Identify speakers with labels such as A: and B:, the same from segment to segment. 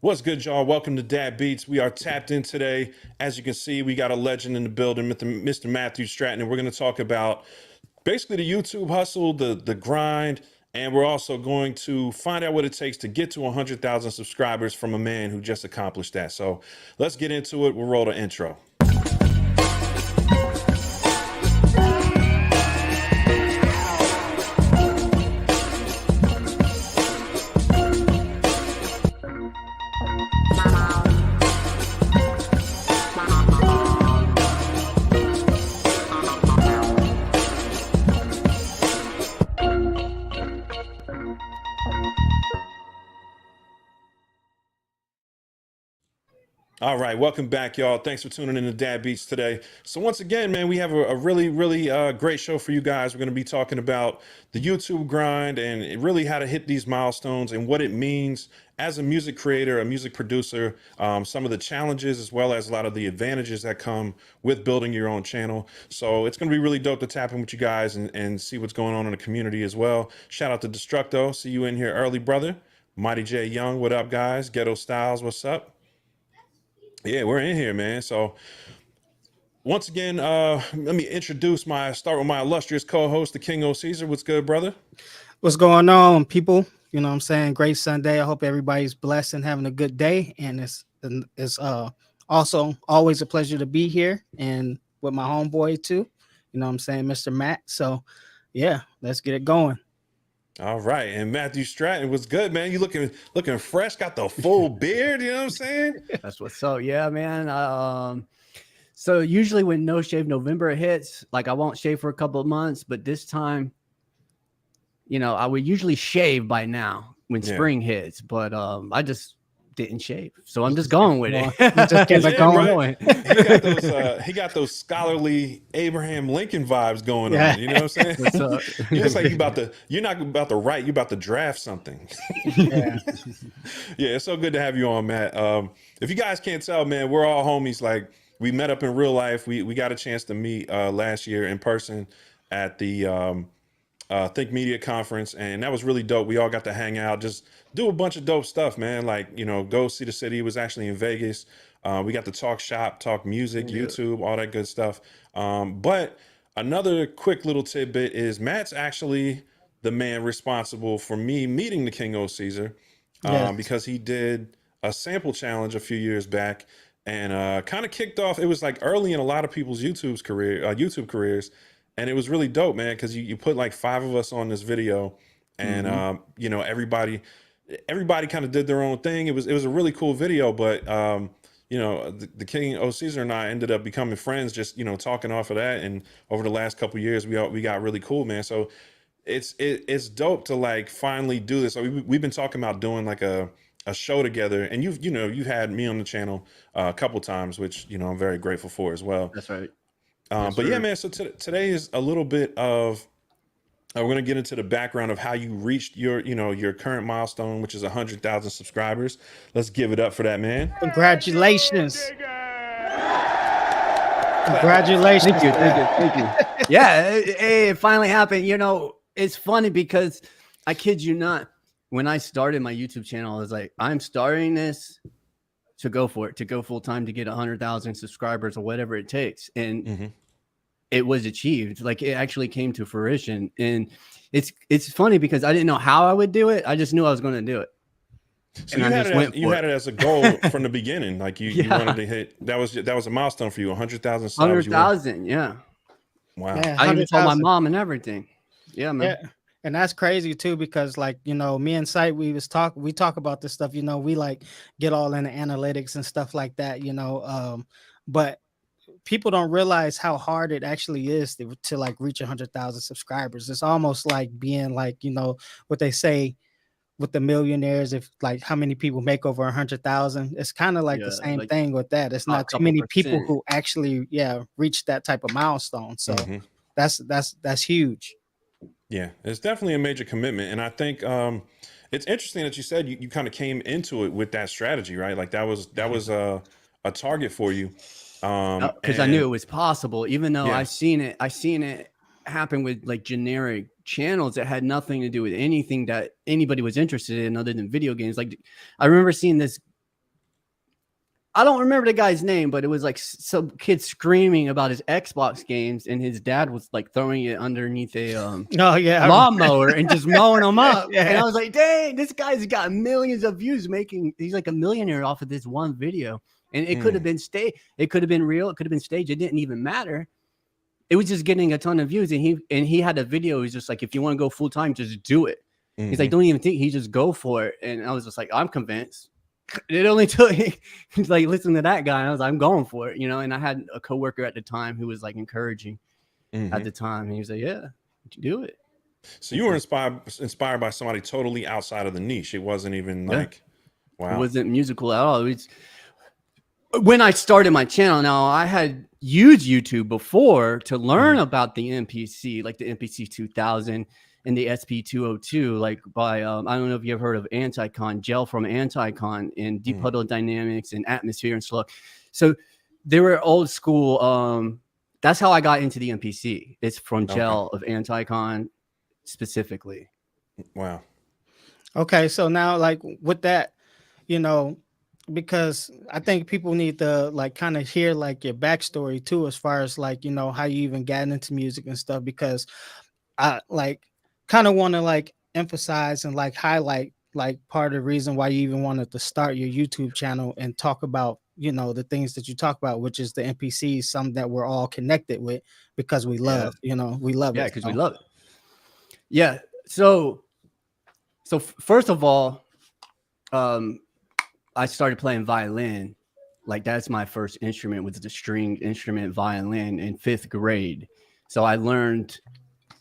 A: What's good, y'all? Welcome to Dad Beats. We are tapped in today. As you can see, we got a legend in the building, Mr. Matthew Stratton, and we're going to talk about basically the YouTube hustle, the grind, and we're also going to find out what it takes to get to 100,000 subscribers from a man who just accomplished that. So let's get into it. We'll roll the intro. All right, welcome back, y'all. Thanks for tuning in to Dad Beats today. So once again, man, we have a really great show for you guys. We're going to be talking about the YouTube grind and really how to hit these milestones and what it means as a music creator, a music producer, some of the challenges as well as a lot of the advantages that come with building your own channel. So it's going to be really dope to tap in with you guys and see what's going on in the community as well. Shout out to Destructo. See you in here early, brother. Mighty J Young, what up, guys? Ghetto Styles, what's up? Yeah, we're in here, man. So once again, let me start with my illustrious co-host, the King O Caesar. What's good, brother?
B: What's going on, people? You know what I'm saying? Great Sunday. I hope everybody's blessed and having a good day. And it's also always a pleasure to be here and with my homeboy too. You know what I'm saying, Mr. Matt. So yeah, let's get it going.
A: All right. And Matthew Stratton, what's good, man? You looking fresh, got the full beard, you know what I'm saying?
C: That's what's up. Yeah, man. So usually when No Shave November hits, like I won't shave for a couple of months, but this time, I would usually shave by now when spring hits, but I just didn't shave. So I'm just going with it.
B: Just keep it going.
A: He got those scholarly Abraham Lincoln vibes going on. You know what I'm saying?
C: What's up?
A: It's like you're not about to write, you're about to draft something.
B: Yeah.
A: Yeah, it's so good to have you on, Matt. If you guys can't tell, man, we're all homies. Like, we met up in real life. We got a chance to meet last year in person at the Think Media conference, and that was really dope. We all got to hang out, just do a bunch of dope stuff, man. Like, go see the city. It was actually in Vegas. We got to talk shop, talk music, YouTube, all that good stuff. But another quick little tidbit is Matt's actually the man responsible for me meeting the King O Caesar, because he did a sample challenge a few years back and kind of kicked off. It was like early in a lot of people's YouTube careers. And it was really dope, man, because you put like 5 of us on this video and, everybody kind of did their own thing. It was a really cool video, but, the King O Caesar and I ended up becoming friends just, talking off of that. And over the last couple of years, we got really cool, man. So it's dope to like finally do this. So we've been talking about doing like a show together, and you've had me on the channel a couple times, which, I'm very grateful for as well.
C: That's right.
A: But yeah, man, so today is a little bit of, we're going to get into the background of how you reached your current milestone, which is 100,000 subscribers. Let's give it up for that, man.
B: Congratulations. Congratulations.
C: Thank you. Yeah, it finally happened. It's funny because I kid you not, when I started my YouTube channel, I was like, I'm starting this to go for it, to go full time, to get 100,000 subscribers or whatever it takes. And it was achieved. Like, it actually came to fruition. And it's funny because I didn't know how I would do it. I just knew I was going to do it.
A: So you had it as a goal from the beginning. Like you wanted to hit, that was a milestone for you. 100,000 subs.
C: 100,000. Yeah.
A: Wow.
B: Yeah,
C: I even told my mom and everything. Yeah, man.
B: Yeah. And that's crazy too, because like, me and Sight, we talk about this stuff, we like get all into analytics and stuff like that, but people don't realize how hard it actually is to like reach 100,000 subscribers. It's almost like being like, what they say with the millionaires, if like how many people make over 100,000, it's kind of like the same thing with that. It's not too many people who actually, reach that type of milestone. So that's huge.
A: Yeah, it's definitely a major commitment. And I think it's interesting that you said you kind of came into it with that strategy, right? Like that was a target for you.
C: Because I knew it was possible, even though I seen it happen with like generic channels that had nothing to do with anything that anybody was interested in other than video games. Like, I remember seeing this I don't remember the guy's name, but it was like some kid screaming about his Xbox games, and his dad was like throwing it underneath a
B: Oh yeah,
C: lawnmower and just mowing them up.
B: Yeah.
C: And I was like, dang, this guy's got millions of views, he's like a millionaire off of this one video. And it could have been it could have been real, it could have been staged. It didn't even matter. It was just getting a ton of views. And he had a video. He's just like, if you want to go full time, just do it. He's like, don't even think. He just go for it. And I was just like, I'm convinced. It only took he's like, listen to that guy. And I was like, I'm going for it, you know. And I had a coworker at the time who was like encouraging at the time. And he was like, yeah, do it.
A: So you were inspired by somebody totally outside of the niche. It wasn't even like, wow.
C: It wasn't musical at all. When I started my channel, now I had used YouTube before to learn about the NPC, like the NPC 2000 and the SP202, like by I don't know if you ever heard of Anticon, Gel from Anticon, and Deep Huddle Dynamics and Atmosphere and Slow. So they were old school. That's how I got into the NPC. It's from Gel of Anticon specifically.
A: Wow.
B: Okay, so now like with that, you know, because I think people need to like kind of hear like your backstory too, as far as like, you know, how you even got into music and stuff, because I like kind of want to like emphasize and like highlight like part of the reason why you even wanted to start your YouTube channel and talk about, you know, the things that you talk about, which is the NPCs, some that we're all connected with because we love, you know, we love it.
C: Yeah, because we love it. Yeah. So first of all, I started playing violin. Like that's my first instrument, was the stringed instrument violin in 5th grade. So I learned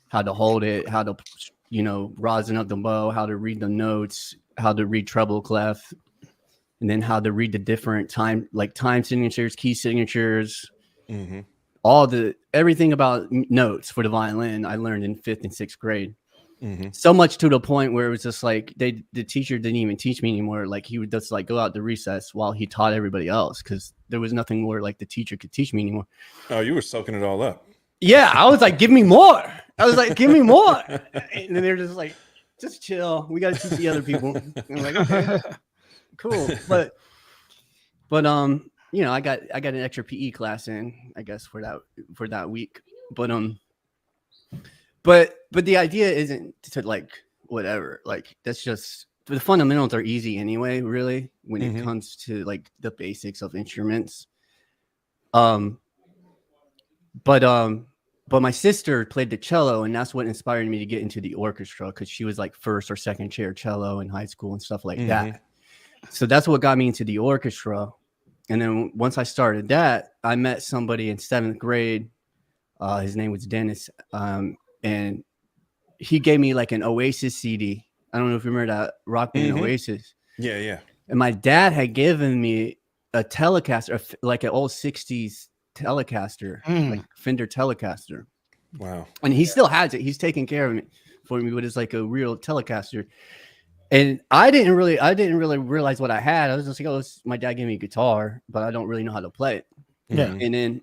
C: how to hold it, how to, you know, rosin up the bow, how to read the notes, how to read treble clef, and then how to read the different time signatures, key signatures, everything about notes for the violin. I learned in 5th and 6th grade. So much to the point where it was just like the teacher didn't even teach me anymore. Like he would just like go out to recess while he taught everybody else, because there was nothing more like the teacher could teach me anymore.
A: Oh, you were soaking it all up.
C: Yeah, I was like, give me more. I was like, give me more. And then they're just like, just chill. We got to teach the other people. And I'm like, okay, cool. But you know, I got an extra PE class in, I guess, for that week. But the idea isn't to like whatever. Like that's just the fundamentals are easy anyway, really, when it comes to like the basics of instruments. But my sister played the cello, and that's what inspired me to get into the orchestra, because she was like 1st or 2nd chair cello in high school and stuff like that. So that's what got me into the orchestra. And then once I started that, I met somebody in 7th grade. His name was Dennis. And he gave me like an Oasis CD. I don't know if you remember that rock band Oasis.
A: Yeah, yeah.
C: And my dad had given me a Telecaster, like an old 60s Telecaster, like Fender Telecaster.
A: Wow.
C: And he still has it. He's taking care of it for me, but it's like a real Telecaster. And I didn't really realize what I had. I was just like, oh, my dad gave me a guitar, but I don't really know how to play it.
B: Yeah.
C: And then,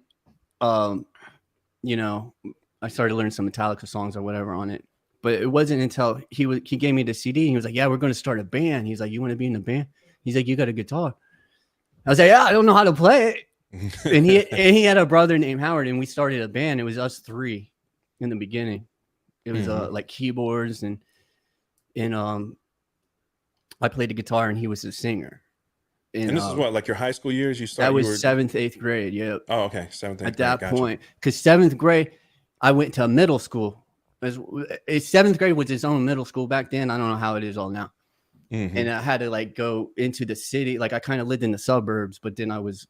C: you know, I started learning some Metallica songs or whatever on it. But it wasn't until he gave me the CD. And he was like, yeah, we're going to start a band. He's like, you want to be in the band? He's like, you got a guitar? I was like, yeah, I don't know how to play it. and he had a brother named Howard, and we started a band. It was us 3 in the beginning. It was like keyboards and I played the guitar and he was the singer.
A: And this is what, like your high school years? You started.
C: That was 7th, 8th grade. Yeah.
A: Oh, okay, 7th, 8th.
C: At that point, because 7th grade, I went to middle school. 7th grade was its own middle school back then. I don't know how it is all now. And I had to like go into the city. Like I kind of lived in the suburbs, but then I was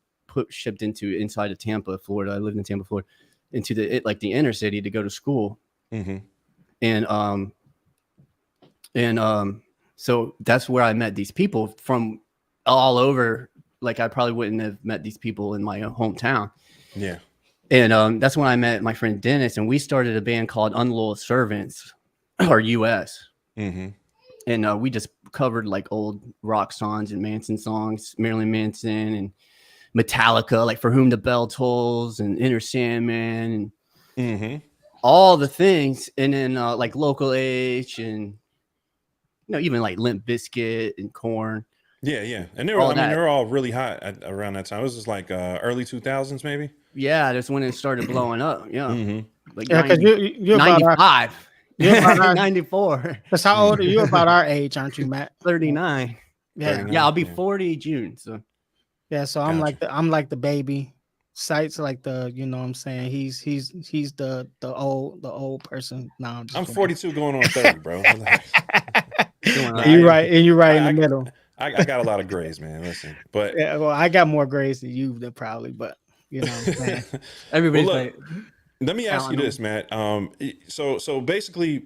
C: shipped inside of Tampa, Florida. I lived in Tampa, Florida, into the inner city to go to school. So that's where I met these people from all over. Like I probably wouldn't have met these people in my hometown.
A: Yeah.
C: And that's when I met my friend Dennis, and we started a band called Unloyal Servants, or US. And we just covered like old rock songs and Manson songs, Marilyn Manson and Metallica, like For Whom the Bell Tolls and Enter Sandman and all the things. And then like Local H and, you know, even like Limp Bizkit and Korn.
A: Yeah, yeah. And they were, I mean, they were all really hot around that time. It was just like early 2000s, maybe.
C: Yeah, that's when it started blowing up. Yeah, like
B: Yeah, because you're about
C: 95.
B: You're about our
C: 94.
B: That's how old are you? About our age, aren't you, Matt?
C: 39.
B: Yeah,
A: 39,
C: yeah. I'll be 40 June. So
B: yeah. So I'm like the baby. Sight's like the, you know what I'm saying? He's the old person. No,
A: I'm 42 going on 30, bro.
B: You're right, and you're right in the middle.
A: I got a lot of grays, man. Listen, but
B: yeah, well, I got more grays than you probably, but you know what I'm saying?
C: Everybody's
A: well, look, let me ask you this, Matt. So basically,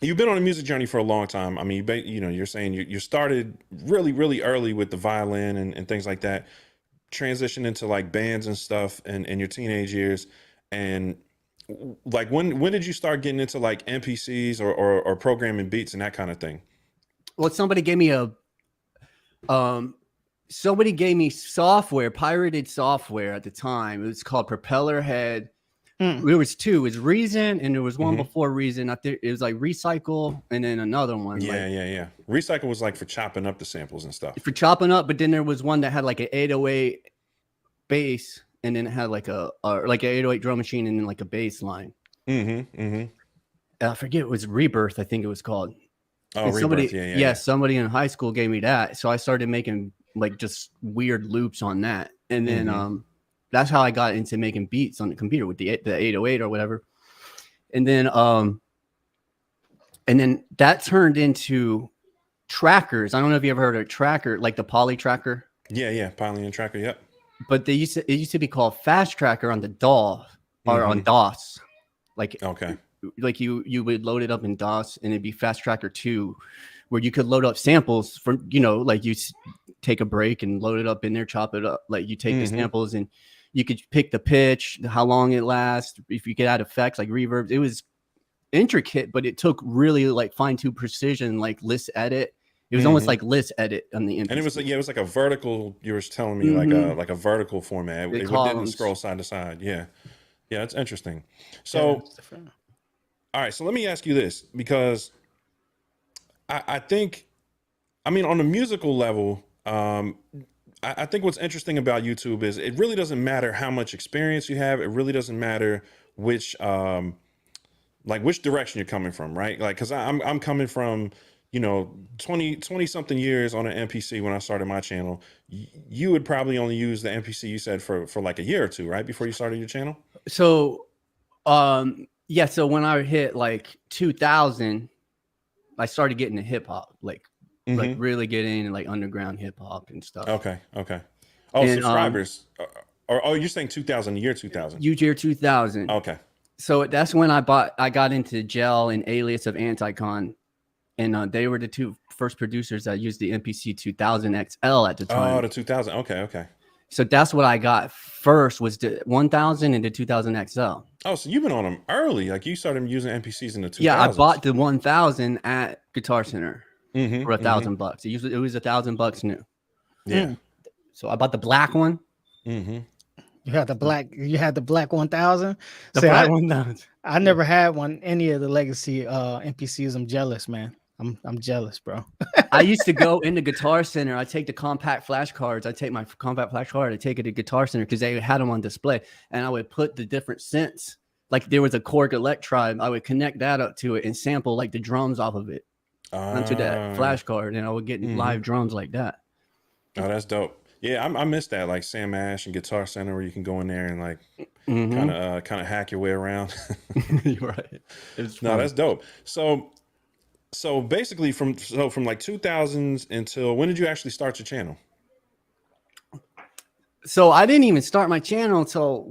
A: you've been on a music journey for a long time. I mean, you're saying you started really early with the violin and things like that, transitioned into like bands and stuff in your teenage years. And like, when did you start getting into like NPCs or programming beats and that kind of thing?
C: Well, somebody gave me software, pirated software at the time. It was called Propeller Head. There was two. It was Reason, and there was one before Reason. I think it was like Recycle, and then another one.
A: Yeah. Recycle was like for chopping up the samples and stuff. For
C: chopping up, but then there was one that had like an 808 bass, and then it had like an 808 drum machine, and then like a bass line. I forget, it was Rebirth, I think it was called.
A: Oh, Rebirth, yeah.
C: Somebody in high school gave me that, so I started making like just weird loops on that, and then that's how I got into making beats on the computer with the 808 or whatever. And then that turned into trackers. I don't know if you ever heard of a tracker, like the Poly Tracker.
A: Yeah, Poly and Tracker, yep.
C: But it used to be called Fast Tracker on the DAW or on DOS. Like,
A: okay.
C: Like you would load it up in DOS, and it'd be Fast Tracker 2, where you could load up samples from, like you take a break and load it up in there, chop it up. Like you take the samples and you could pick the pitch, how long it lasts, if you could add effects like reverbs. It was intricate, but it took really like fine-tuned precision, like list edit. It was almost like list edit on the NPC.
A: And it was like a vertical, you were telling me, like a vertical format. It didn't scroll side to side. Yeah, that's interesting. So all right, so let me ask you this, because I think, I mean, on a musical level, I think what's interesting about YouTube is it really doesn't matter how much experience you have. It really doesn't matter which direction you're coming from, right? Like, because I'm coming from, 20 something years on an NPC when I started my channel. You would probably only use the NPC, you said, for like a year or two, right, before you started your channel?
C: So, yeah, so when I hit like 2000, I started getting to hip hop, like really getting into like underground hip hop and stuff.
A: Okay. Oh, and, subscribers. You're saying 2000, year 2000.
C: Year 2000.
A: Okay.
C: So that's when I got into Gel and Alias of Anticon, and they were the two first producers that used the MPC 2000 XL at the time.
A: Oh, the 2000. Okay.
C: So that's what I got first, was the 1000 and the 2000 XL.
A: Oh, so you've been on them early. Like you started using NPCs in the 2000s.
C: Yeah, I bought the 1000 at Guitar Center for $1,000 bucks. It was $1,000 new.
A: Yeah.
C: So I bought the black one.
B: You had the black 1000.
C: The black 1000.
B: I never had any of the legacy NPCs. I'm jealous, man. I'm jealous, bro.
C: I used to go into Guitar Center. I take the compact flashcards. I take my compact flashcard. I take it to Guitar Center because they had them on display, and I would put the different synths. Like there was a Korg Elect Tribe. I would connect that up to it and sample like the drums off of it onto that flashcard, and I would get live drums like that.
A: Oh, that's dope. Yeah, I miss that, like Sam Ash and Guitar Center, where you can go in there and like kind of hack your way around.
C: You're right.
A: No, that's dope. So basically from like 2000s until when did you actually start your channel?
C: So I didn't even start my channel until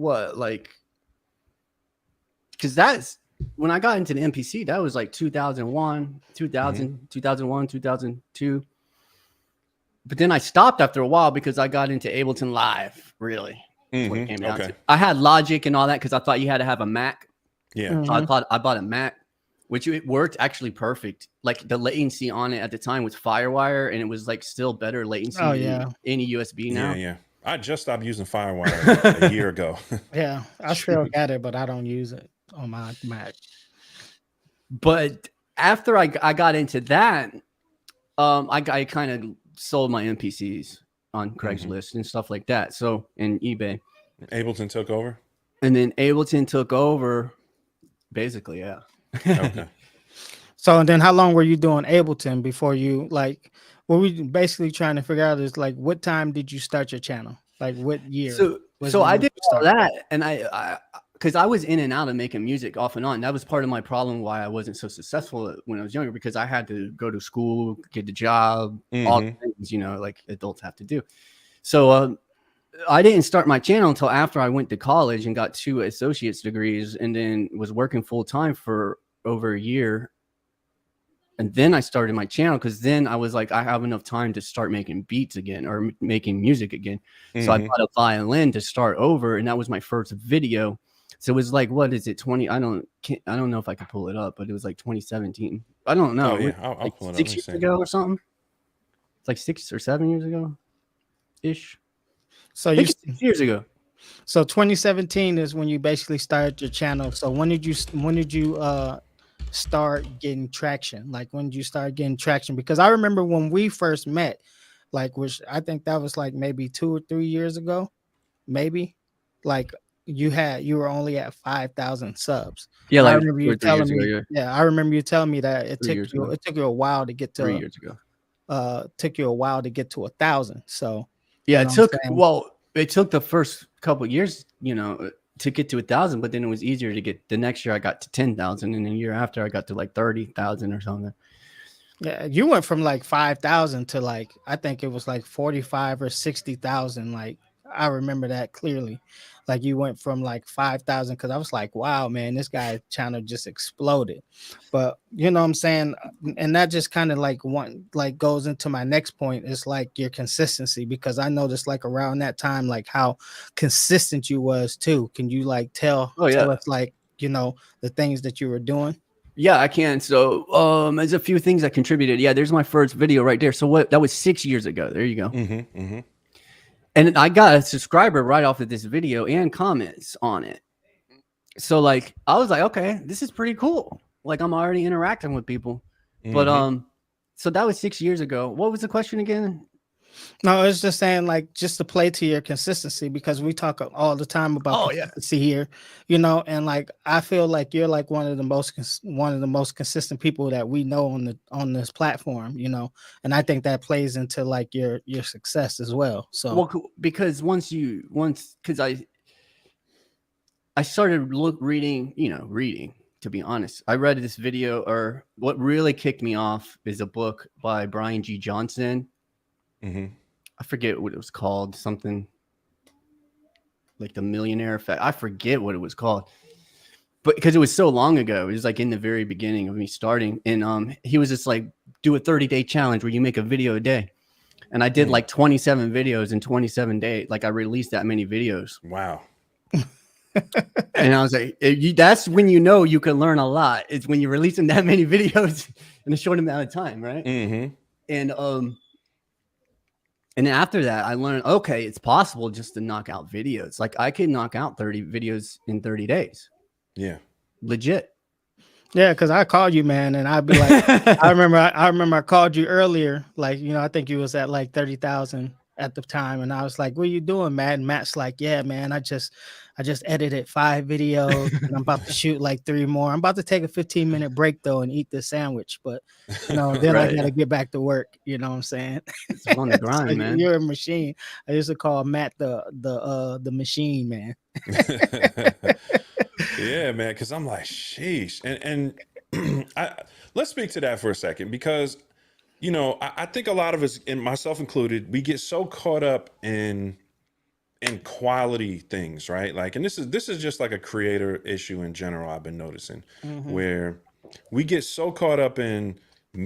C: because that's when I got into the NPC. That was like 2001, 2002. But then I stopped after a while because I got into Ableton Live, really. What it came down to. I had Logic and all that because I thought you had to have a Mac.
A: Yeah.
C: So I bought a Mac, which it worked actually perfect. Like the latency on it at the time was Firewire, and it was like still better latency than any USB now.
A: Yeah. I just stopped using Firewire a year ago.
B: Yeah, I still got it, but I don't use it on my Mac.
C: But after I got into that, I kind of sold my NPCs on Craigslist and stuff like that. So, and eBay.
A: Ableton took over?
C: And then Ableton took over, basically, yeah.
A: Okay.
B: So, and then how long were you doing Ableton before you, like, what we basically trying to figure out is like, what time did you start your channel? Like what year?
C: So I did all that, and because I was in and out of making music off and on. That was part of my problem why I wasn't so successful when I was younger, because I had to go to school, get a job, all the things, you know, like adults have to do. So I didn't start my channel until after I went to college and got 2 associate's degrees, and then was working full time for over a year. And then I started my channel, because then I was like, I have enough time to start making beats again, or making music again. So I bought a violin to start over, and that was my first video. So it was like, what is it, 20? I don't know if I could pull it up, but it was like 2017. I don't know.
A: Oh, yeah. I'll
C: like
A: pull it up.
C: 6 years ago or something. It's like 6 or 7 years ago ish.
B: So you
C: 6 years ago.
B: So 2017 is when you basically started your channel. So when did you start getting traction? Like, when did you start getting traction? Because I remember when we first met, like, which I think that was like maybe 2 or 3 years ago, maybe. Like, you were only at 5,000 subs.
C: Yeah, like
B: I remember you telling me.
C: ago,
B: Yeah, I remember you telling me that it
C: 3 years ago.
B: took you a while to get to
C: 3 years ago.
B: Took you a while to get to 1,000. So
C: yeah,
B: you know
C: it took the first couple of years, you know, to get to 1,000, but then it was easier to get. The next year I got to 10,000, and the year after I got to like 30,000 or something.
B: Yeah, you went from like 5,000 to like, I think it was like 45 or 60,000. Like, I remember that clearly. Like, you went from like 5,000, because I was like, wow, man, this guy's channel just exploded. But you know what I'm saying? And that just kind of like goes into my next point, is like your consistency, because I noticed like around that time, like how consistent you was too. Can you like tell us, like, you know, the things that you were doing?
C: Yeah, I can. So there's a few things that contributed. Yeah, there's my first video right there. So that was 6 years ago. There you go. And I got a subscriber right off of this video and comments on it. So like, I was like, okay, this is pretty cool. Like, I'm already interacting with people. But so that was 6 years ago. What was the question again?
B: No, it's just saying, like, just to play to your consistency, because we talk all the time about consistency here, you know, and like, I feel like you're like one of the most consistent people that we know on this platform, you know, and I think that plays into like your success as well. So
C: because because I started reading, to be honest. I read this video, or what really kicked me off is a book by Brian G. Johnson. I forget what it was called, something like The Millionaire Effect. I forget what it was called, but because it was so long ago, it was like in the very beginning of me starting. And he was just like, do a 30-day challenge where you make a video a day. And I did like 27 videos in 27 days. Like, I released that many videos.
A: Wow.
C: And I was like, that's when you know you can learn a lot. It's when you're releasing that many videos in a short amount of time, right? And then after that, I learned, okay, it's possible just to knock out videos. Like, I could knock out 30 videos in 30 days.
A: Yeah.
C: Legit.
B: Yeah, because I called you, man, and I'd be like, I remember I called you earlier. Like, you know, I think you was at like 30,000 at the time, and I was like, what are you doing, Matt? And Matt's like, yeah, man, I just edited 5 videos, and I'm about to shoot like 3 more. I'm about to take a 15-minute break though and eat this sandwich, but you know, then I gotta get back to work. You know what I'm saying?
C: It's on the grind, man.
B: You're a machine. I used to call Matt the machine, man.
A: Yeah, man, because I'm like, sheesh. And let's speak to that for a second, because you know, I think a lot of us, and myself included, we get so caught up in quality things, right? Like, and this is just like a creator issue in general, I've been noticing, where we get so caught up in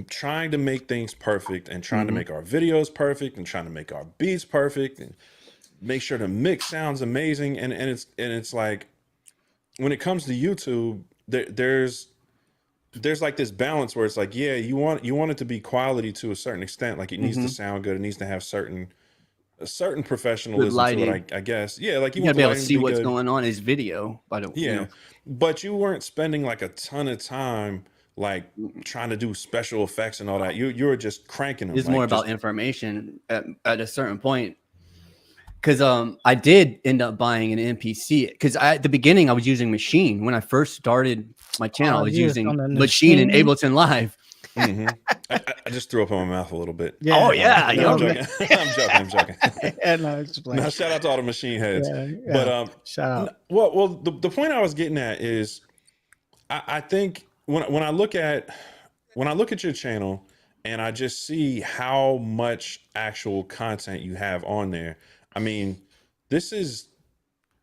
A: trying to make things perfect, and trying to make our videos perfect, and trying to make our beats perfect, and make sure the mix sounds amazing. And it's like, when it comes to YouTube, there's like this balance where it's like, yeah, you want it to be quality to a certain extent. Like, it needs to sound good. It needs to have a certain professionalism to it, I guess. Yeah, like, you
C: gotta
A: want
C: be able to see what's going on in his video.
A: But you weren't spending like a ton of time like trying to do special effects and all that. You're just cranking them.
C: It's
A: like,
C: more about information at a certain point. Because I did end up buying an NPC. Because at the beginning I was using Machine. When I first started my channel, I was using Machine and Ableton Live.
A: Mm-hmm. I just threw up in my mouth a little bit.
C: Yeah. Oh yeah.
A: No, I'm joking. I'm joking.
B: Yeah, no, it's like,
A: Now, shout out to all the Machine heads.
B: yeah.
A: But
B: shout out.
A: well, the point I was getting at is, I think when I look at your channel and I just see how much actual content you have on there. I mean, this is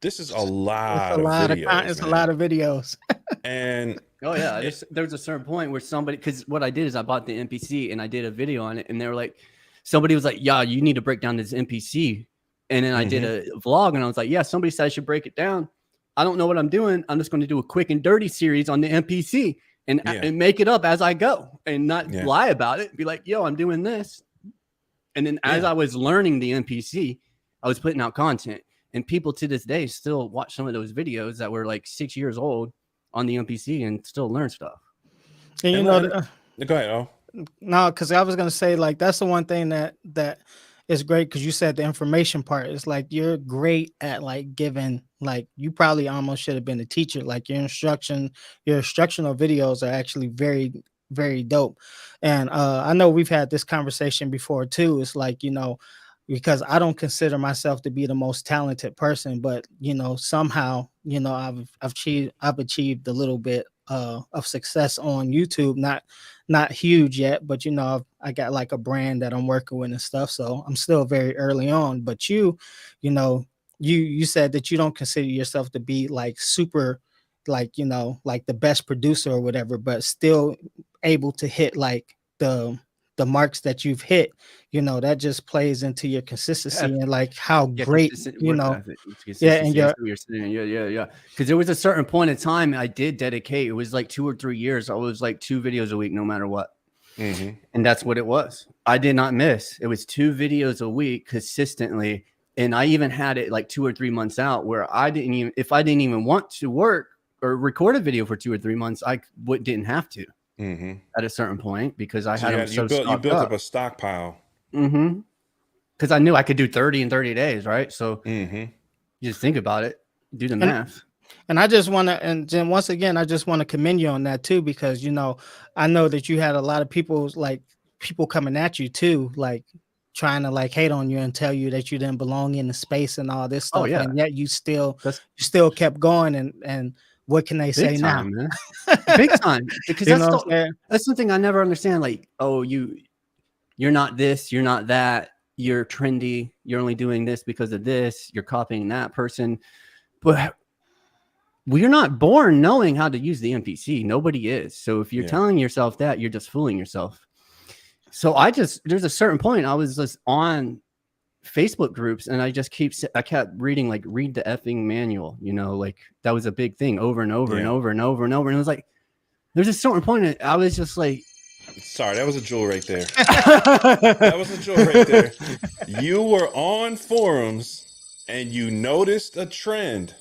A: a lot of videos.
B: It's a lot of videos.
A: And
C: oh yeah, there's a certain point where somebody, because what I did is I bought the NPC and I did a video on it, and they were like, somebody was like, yeah, you need to break down this NPC. And then I did a vlog and I was like, yeah, somebody said I should break it down. I don't know what I'm doing. I'm just going to do a quick and dirty series on the NPC and make it up as I go and not lie about it. Be like, yo, I'm doing this. And then as I was learning the NPC, I was putting out content, and people to this day still watch some of those videos that were like 6 years old on the NPC and still learn stuff.
B: And you know,
A: go ahead. Oh,
B: no, because I was gonna say, like, that's the one thing that is great, because you said the information part. It's like you're great at like giving, like, you probably almost should have been a teacher. Like your instructional videos are actually very, very dope. And I know we've had this conversation before too. It's like, you know, because I don't consider myself to be the most talented person, but you know, somehow, you know, I've achieved a little bit of success on YouTube. Not huge yet, but you know, I got like a brand that I'm working with and stuff. So I'm still very early on. But you know, you said that you don't consider yourself to be like super, like, you know, like the best producer or whatever, but still able to hit like the marks that you've hit. You know, that just plays into your consistency and like how great, you know, and
C: you're saying, yeah. Because there was a certain point in time I did dedicate. It was like 2 or 3 years. I was like 2 videos a week, no matter what. And that's what it was. I did not miss. It was 2 videos a week consistently. And I even had it like 2 or 3 months out where if I didn't even want to work or record a video for 2 or 3 months, I didn't have to. At a certain point, because I had
A: you built up a stockpile.
C: Because I knew I could do 30 in 30 days, right? So you just think about it, do the math.
B: And I just want to, and Jim, once again, I just want to commend you on that too, because, you know, I know that you had a lot of people coming at you too, like trying to like hate on you and tell you that you didn't belong in the space and all this stuff. And yet you still kept going, and what can they say now?
C: Man. Big time. Because that's something I never understand. Like, oh, you're not this, you're not that, you're trendy, you're only doing this because of this, you're copying that person. But we're not born knowing how to use the NPC. Nobody is. So if you're telling yourself that, you're just fooling yourself. So there's a certain point I was just on Facebook groups, and I kept reading, like, read the effing manual, you know, like that was a big thing over and over and over and over and over. And it was like, there's a certain point that I was just like,
A: sorry, that was a jewel right there. That was a jewel right there. You were on forums and you noticed a trend.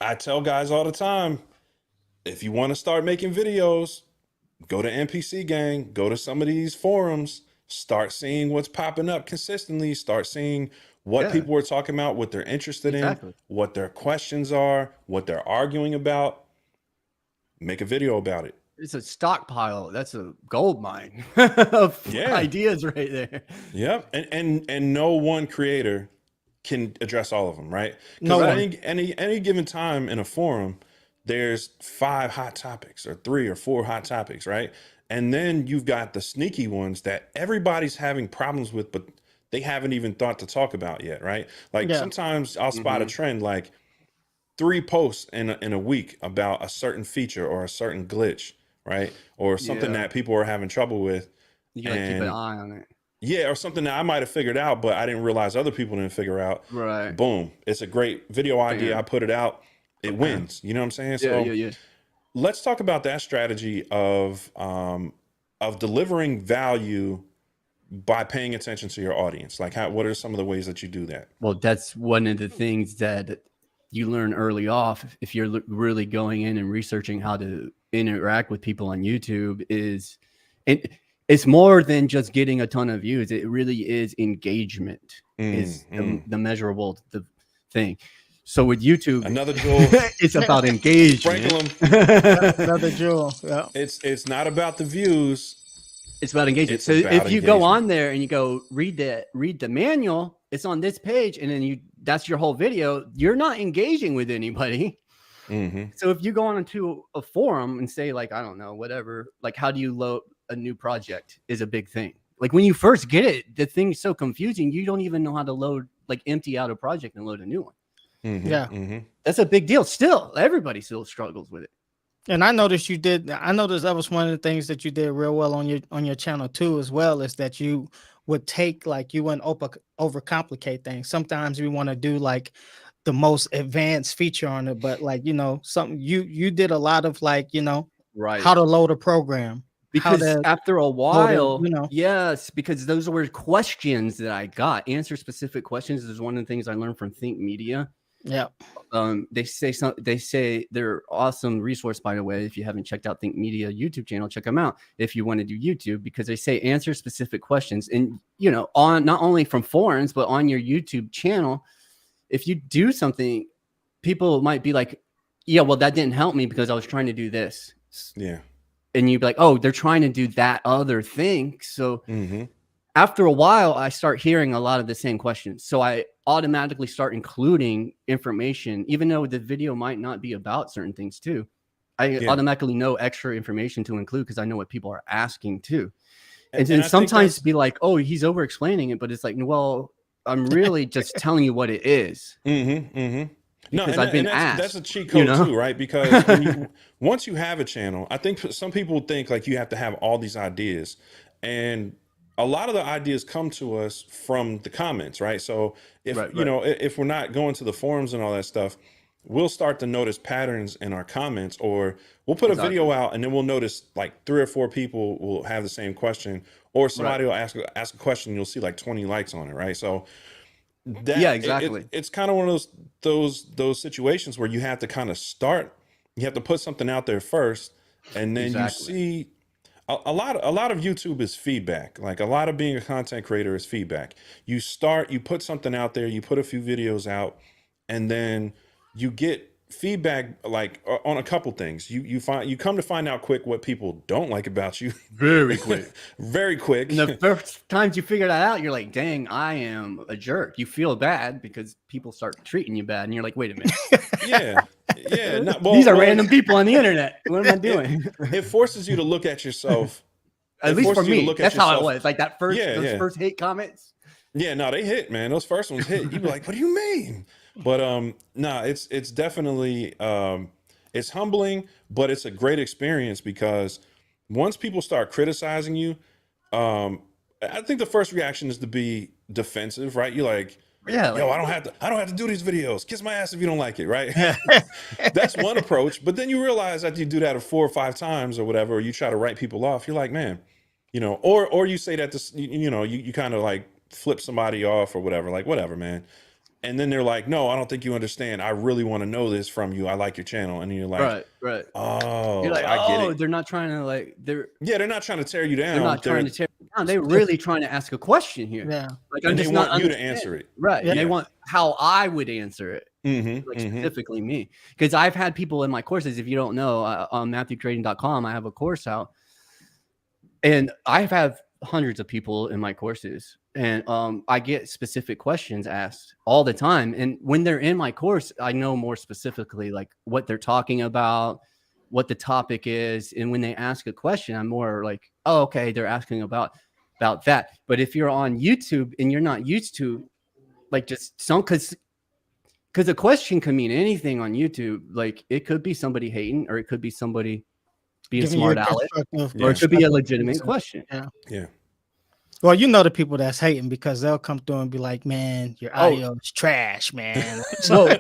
A: I tell guys all the time, if you want to start making videos, go to NPC Gang, go to some of these forums, start seeing what's popping up consistently, start seeing what people are talking about, what they're interested in, what their questions are, what they're arguing about. Make a video about it.
C: It's a stockpile. That's a gold mine of ideas right there.
A: Yep. And no one creator can address all of them, right?
B: No
A: one. Any given time in a forum, there's 5 hot topics or 3 or 4 hot topics, right? And then you've got the sneaky ones that everybody's having problems with, but they haven't even thought to talk about yet, right? Like sometimes I'll spot a trend, like 3 posts in a week about a certain feature or a certain glitch, right? Or something that people are having trouble with.
C: You gotta keep an eye on it.
A: Yeah, or something that I might have figured out, but I didn't realize other people didn't figure out.
C: Right.
A: Boom. It's a great video idea. I put it out. It wins. You know what I'm saying? Let's talk about that strategy of delivering value by paying attention to your audience. Like, what are some of the ways that you do that?
C: Well, that's one of the things that you learn early off if you're really going in and researching how to interact with people on YouTube is, it's more than just getting a ton of views. It really is engagement is the measurable thing. So with YouTube,
A: another jewel.
C: It's about engagement.
B: Another jewel. Yeah.
A: It's not about the views.
C: It's about engagement. So if you go on there and you go read the manual, it's on this page, and then that's your whole video. You're not engaging with anybody. So if you go on into a forum and say, like, I don't know, whatever, like, how do you load a new project is a big thing. Like, when you first get it, the thing's so confusing. You don't even know how to load, like, empty out a project and load a new one. That's a big deal. Still, everybody still struggles with it. And
B: I noticed that was one of the things that you did real well on your channel too, as well, is that you would take, like, you wouldn't overcomplicate things. Sometimes we want to do like the most advanced feature on it, but, like, you know, something you did a lot of, like, you know, how to load a program.
C: Because after a while, you know, yes, because those were questions that I got. Answer specific questions is one of the things I learned from Think Media.
B: Yeah.
C: They say they're awesome resource, by the way. If you haven't checked out Think Media YouTube channel, check them out if you want to do YouTube, because they say answer specific questions. And, you know, on not only from forums, but on your YouTube channel, if you do something, people might be like, yeah, well, that didn't help me because I was trying to do this.
A: Yeah.
C: And you'd be like, oh, they're trying to do that other thing. So after a while, I start hearing a lot of the same questions. So I automatically start including information, even though the video might not be about certain things too. I automatically know extra information to include because I know what people are asking too. And sometimes be like, oh, he's over explaining it, but it's like, well, I'm really just telling you what it is.
A: No, and
C: I've been asked.
A: That's a cheat code too, right? Because once you have a channel, I think some people think like you have to have all these ideas, and a lot of the ideas come to us from the comments, right? So if you know, if we're not going to the forums and all that stuff, we'll start to notice patterns in our comments, or we'll put a video out and then we'll notice like 3 or 4 people will have the same question, or somebody will ask a question, and you'll see like 20 likes on it, right? So it's kind of one of those situations where you have to kind of start, you have to put something out there first, and then you see a lot of YouTube is feedback. Like, a lot of being a content creator is feedback. You put something out there, you put a few videos out, and then you get feedback like on a couple things. You come to find out quick what people don't like about you.
C: Very quick.
A: Very quick.
C: And the first times you figure that out, you're like, dang, I am a jerk. You feel bad because people start treating you bad, and you're like, wait a minute. These are random people on the internet. What am I doing?
A: It forces you to look at yourself.
C: At least for me, that's how it was. Like that first first hate comments.
A: Yeah, no, they hit, man. Those first ones hit. You'd be like, what do you mean? But no, it's definitely it's humbling, but it's a great experience, because once people start criticizing you, I think the first reaction is to be defensive, right? You're like, yo, I don't have to do these videos. Kiss my ass if you don't like it, right? That's one approach. But then you realize that you do that 4 or 5 times or whatever, or you try to write people off. You're like, man, you know, or you say that this, you know, you kind of like flip somebody off or whatever, like, whatever, man. And then they're like, no, I don't think you understand. I really want to know this from you. I like your channel. And you're like,
C: right.
A: Oh,
C: you're like,
A: I get it.
C: They're not trying to like,
A: they're not trying to tear you down.
C: They're not trying to tear you down. They're really trying to ask a question here.
B: Yeah.
C: Like,
A: and they want you to answer it.
C: Right. Yeah. And they want how I would answer it. Like specifically me. Because I've had people in my courses, if you don't know, on MatthewCreating.com, I have a course out. And I've had hundreds of people in my courses, and I get specific questions asked all the time. And when they're in my course, I know more specifically like what they're talking about, what the topic is. And when they ask a question, I'm more like, oh, okay, they're asking about that. But if you're on YouTube and you're not used to like just some, because a question can mean anything on YouTube. Like, it could be somebody hating, or it could be somebody being smart aleck, or it could be a legitimate question.
B: Yeah. Well, you know the people that's hating, because they'll come through and be like, man, your audio is trash, man.
C: Yeah.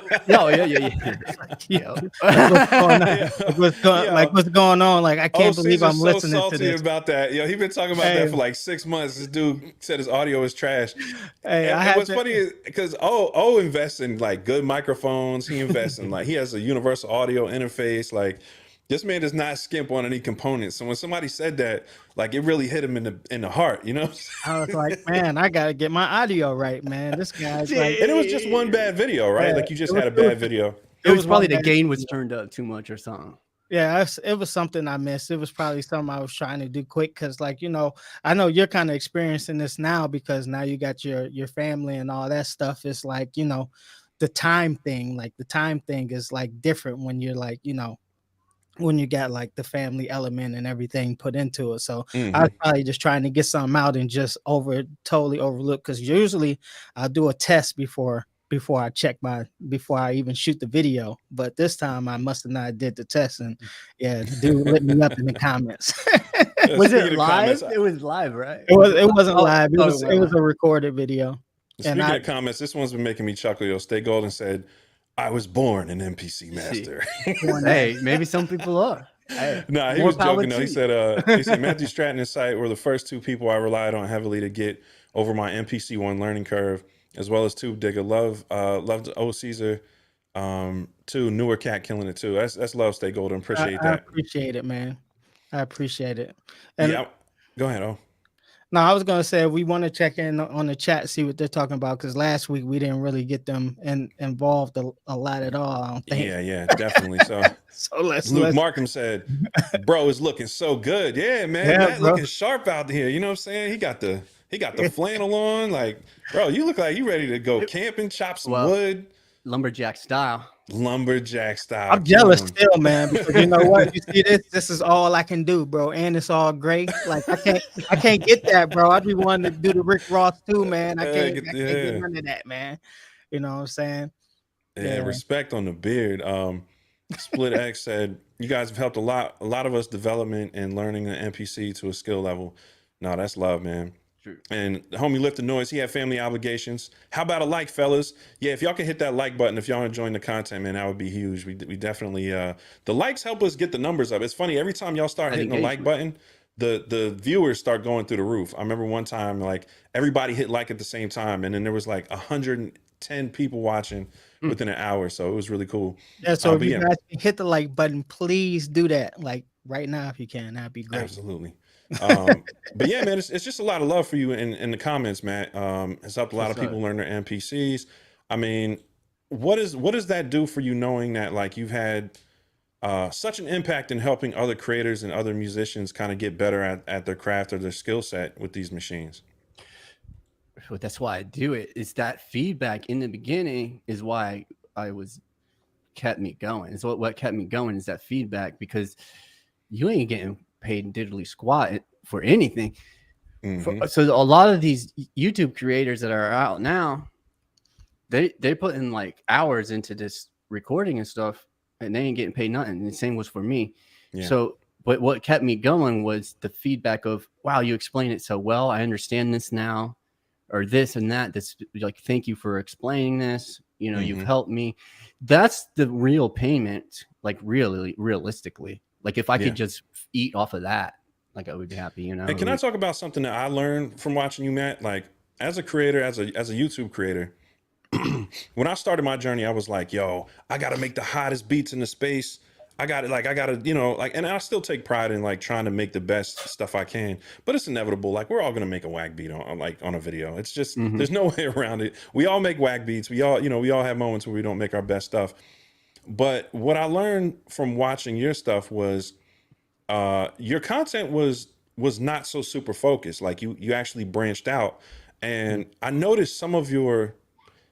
B: What's going on? Like, I can't believe I'm listening to this.
A: About that. Yo, he been talking about that for like 6 months. This dude said his audio is trash. And what's funny is because O invests in like good microphones. He invests in like, he has a universal audio interface. Like, This man does not skimp on any components. So when somebody said that, like it really hit him in the heart, you know?
B: I was like, man, I gotta get my audio right, man. This guy's like,
A: And it was just one bad video, right?
B: yeah,
A: Like you just had a bad video.
C: It was probably
B: one
C: the
B: bad
C: gain was
B: video.
C: turned up too much or something.
B: Yeah, it was something I missed. It was probably something I was trying to do quick because, like, you know, I know you're kind of experiencing this now because now you got your family and all that stuff. It's like, you know, the time thing, like the time thing is like different when you're like, you know, when you got like the family element and everything put into it. So I was probably just trying to get something out and just totally overlook, because usually I'll do a test before before I even shoot the video. But this time I must have not did the test, and yeah, dude lit me up in the comments.
C: Was
A: Speaking
C: it
A: of
C: live?
A: comments,
C: It was live, right?
B: It wasn't live. It was
C: wasn't
B: a recorded video.
A: Speaking of comments, this one's been making me chuckle. Yo, Stay Golden said, "I was born an NPC master."
C: Hey, maybe some people are. Hey,
A: Nah, he
C: more
A: was
C: power
A: joking though.
C: to
A: He said Matthew Stratton and Sight were the first two people I relied on heavily to get over my NPC one learning curve, as well as Tube Digger. Loved O Caesar. Too, Newer Cat killing it too. That's love, Stay Golden. Appreciate
B: I
A: that.
B: appreciate it, man. I appreciate it. And
A: Yeah, go ahead. Oh,
B: no, I was gonna say we want to check in on the chat, see what they're talking about, because last week we didn't really get them involved a lot at all. I don't think.
A: yeah, definitely. So,
B: So let's
A: Luke Markham said, "Bro is looking so good. Yeah, man,
B: Yeah,
A: Matt
B: bro.
A: looking sharp out here. You know what I'm saying? He got the flannel on. Like, bro, you look like you ready to go camping, chop some wood,
C: lumberjack style.
A: Lumberjack style.
B: I'm jealous still, man, because you know what? You see this? This is all I can do, bro. And it's all gray. Like I can't get that, bro. I'd be wanting to do the Rick Ross too, man. I can't get none of that, man. You know what I'm saying?
A: Yeah, respect on the beard. Split X said, "You guys have helped a lot of us development and learning an NPC to a skill level." No, that's love, man.
C: True.
A: And the homie Lift the Noise, he had family obligations. How about a like, fellas? Yeah, if y'all can hit that like button, if y'all enjoying the content, man, that would be huge. We definitely the likes help us get the numbers up. It's funny, every time y'all start hitting the like button, the viewers start going through the roof. I remember one time, like everybody hit like at the same time, and then there was like 110 people watching within an hour. So it was really cool.
B: Yeah, so if you guys can hit the like button, please do that. Like right now, if you can, that'd be great.
A: Absolutely. But yeah, man, it's just a lot of love for you in the comments, Matt. It's helped a lot of people learn their NPCs. I mean, what does that do for you, knowing that like you've had such an impact in helping other creators and other musicians kind of get better at their craft or their skill set with these machines?
C: Well, that's why I do it. It's that feedback in the beginning is why I kept me going. It's what kept me going is that feedback, because you ain't getting paid diddly squat for anything. So a lot of these YouTube creators that are out now, they put in like hours into this recording and stuff, and they ain't getting paid nothing. And the same was for me. Yeah. So, but what kept me going was the feedback of, wow, you explain it so well. I understand this now, or this and that. This, like, thank you for explaining this. You know, you've helped me. That's the real payment. Like really, realistically, like if I could just eat off of that, like I would be happy, you know.
A: And can I talk about something that I learned from watching you, Matt? Like as a creator, as a YouTube creator, when I started my journey, I was like, yo, I got to make the hottest beats in the space. I got to, you know, like, and I still take pride in like trying to make the best stuff I can, but it's inevitable. Like we're all going to make a whack beat on a video. It's just, there's no way around it. We all make whack beats. We all have moments where we don't make our best stuff. But what I learned from watching your stuff was your content was not so super focused. Like you actually branched out, and I noticed some of your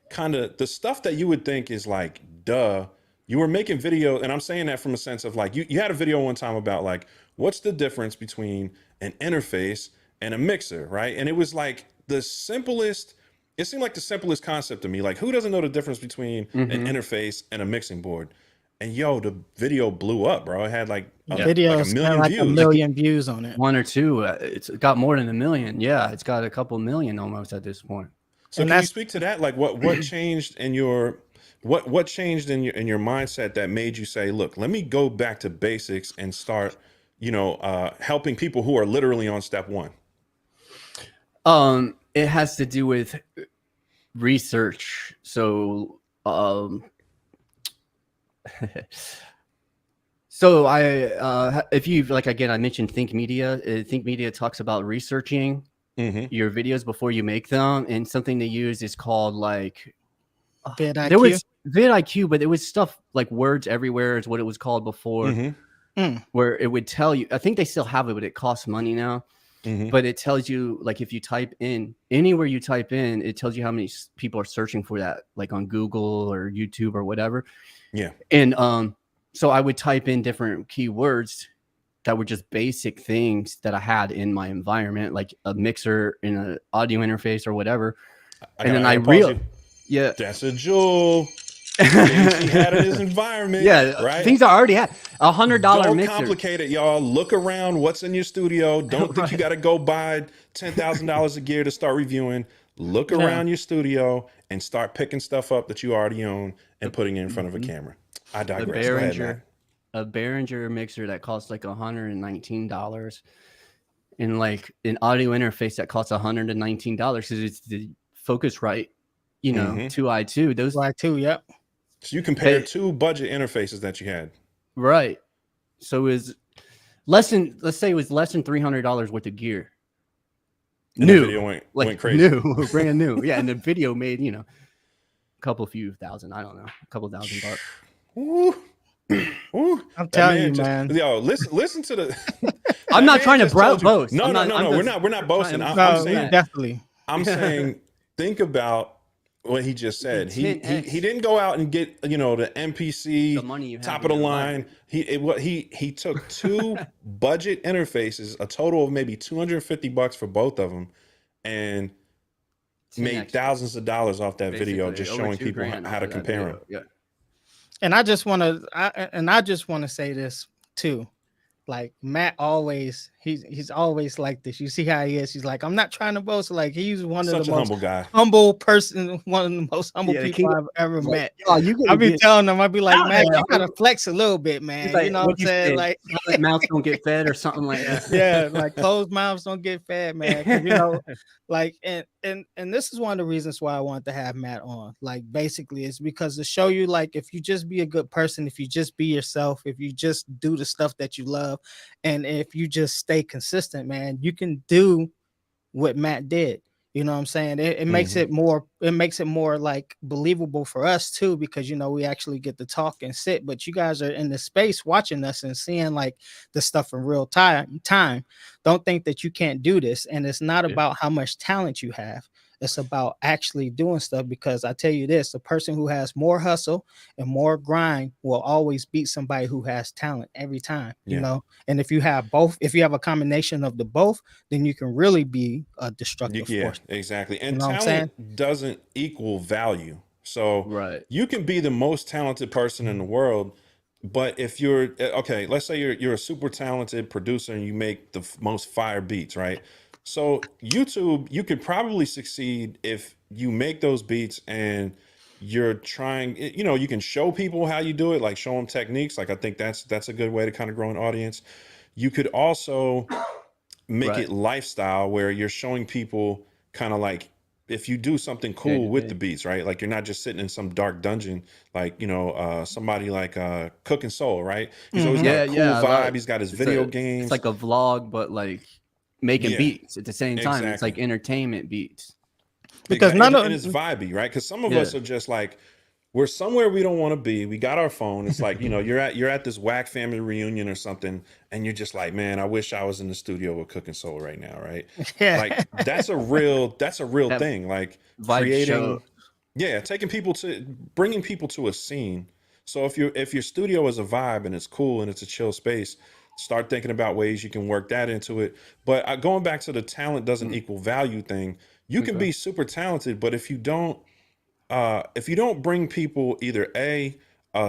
A: kind of the stuff that you would think is like, duh, you were making video. And I'm saying that from a sense of like, you had a video one time about like, what's the difference between an interface and a mixer, right? And it was like the simplest, it seemed like the simplest concept to me. Like who doesn't know the difference between an interface and a mixing board? And yo, the video blew up, bro. It had like a
B: million views on it.
C: One or two. It's got more than 1 million. Yeah, it's got a couple million almost at this point.
A: So can you speak to that? Like what changed in your what changed in your mindset that made you say, look, let me go back to basics and start, you know, helping people who are literally on step one?
C: It has to do with research. So So if you like, again, I mentioned Think Media. Think Media talks about researching your videos before you make them, and something they use is called like
B: VidIQ.
C: there was VidIQ, but it was stuff like Words Everywhere is what it was called before, where it would tell you. I think they still have it, but it costs money now. But it tells you, like, if you type in anywhere you type in, it tells you how many people are searching for that, like on Google or YouTube or whatever.
A: Yeah.
C: And so I would type in different keywords that were just basic things that I had in my environment, like a mixer in an audio interface or whatever. And then I realized, yeah,
A: that's a jewel. Things he had in his environment.
C: Yeah,
A: right.
C: Things I already had. $100
A: Don't
C: mixer.
A: complicate it, y'all. Look around. What's in your studio? Don't think you got to go buy $10,000 of gear to start reviewing. Look around your studio and start picking stuff up that you already own and putting it in front of a camera. I digress. Go ahead, Matt.
C: A Behringer mixer that costs like $119, and like an audio interface that costs $119 because it's the Focusrite, 2i2. Those
B: 2i2, yep.
A: So you compare two budget interfaces that you had.
C: Right. So let's say it was less than $300 worth of gear.
A: And
C: new.
A: The video went crazy.
C: New, brand new. Yeah. And the video made, a few thousand, I don't know, a couple $1,000.
A: Ooh. Ooh.
B: I'm telling you, man.
A: Yo, listen to the.
C: I'm not trying to boast.
A: No. We're not boasting.
B: I'm saying, definitely.
A: I'm saying, think about what he just said. He didn't go out and get the NPC
C: the
A: top of the line. He took two budget interfaces, a total of maybe $250 for both of them, and made thousands of dollars off that video, just showing people how to compare them.
C: Yeah.
B: And I just want to say this too. Like Matt always, he's always like this. You see how he is. He's like, I'm not trying to boast. Like he's one of the most humble person, one of the most humble people I've ever met. I be telling him, I'd be like, Matt, you gotta flex a little bit, man.
C: Like,
B: you know what I'm saying? Like
C: mouths don't get fed or something like that.
B: Yeah, like closed mouths don't get fed, man. Like and this is one of the reasons why I wanted to have Matt on. Like basically, it's because to show you, like, if you just be a good person, if you just be yourself, if you just do the stuff that you love. And if you just stay consistent, man, you can do what Matt did. You know what I'm saying? It makes it more like believable for us too, because we actually get to talk and sit, but you guys are in the space watching us and seeing like the stuff in real time. Don't think that you can't do this. And it's not about how much talent you have. It's about actually doing stuff, because I tell you this, a person who has more hustle and more grind will always beat somebody who has talent every time, and if you have both, if you have a combination of the both, then you can really be a destructive force.
A: Exactly. And talent doesn't equal value. So you can be the most talented person in the world, but if you're let's say you're a super talented producer and you make the most fire beats, right? So YouTube, you could probably succeed if you make those beats and you're trying, you can show people how you do it, like show them techniques. Like I think that's a good way to kind of grow an audience. You could also make it lifestyle, where you're showing people kind of like, if you do something cool with the beats, right? Like you're not just sitting in some dark dungeon, like, somebody like Cooking Soul, right? He's always got a cool vibe. He's got his video games.
C: It's like a vlog, but like making beats at the same time. Exactly. It's like entertainment beats.
B: Because
A: and it's vibey, right? Because some of us are just like, we're somewhere we don't want to be. We got our phone. It's like, you're at this whack family reunion or something, and you're just like, man, I wish I was in the studio with Cooking Soul right now, right? Like that's a real thing. Like creating, bringing people to a scene. So if your studio is a vibe and it's cool and it's a chill space, start thinking about ways you can work that into it. But going back to the talent doesn't equal value thing, you can be super talented, but if you don't bring people either a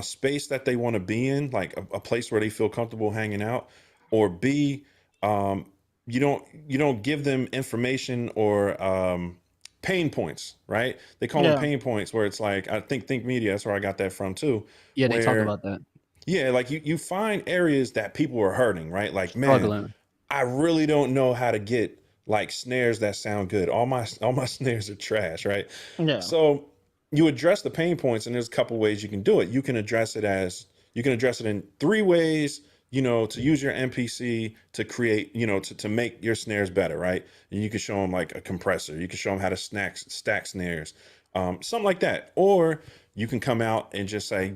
A: space that they want to be in, like a place where they feel comfortable hanging out, or B, you don't give them information or pain points, right? They call them pain points, where it's like, I think Media, that's where I got that from too.
C: Yeah, they talk about that.
A: Yeah, like you find areas that people are hurting, right? Like, man, I really don't know how to get like snares that sound good. All my snares are trash, right? Yeah. So you address the pain points, and there's a couple ways you can do it. You can address it as, You can address it in 3 ways, you know, to use your NPC to create, you know, to make your snares better, right? And you can show them like a compressor. You can show them how to stack snares, something like that. Or you can come out and just say,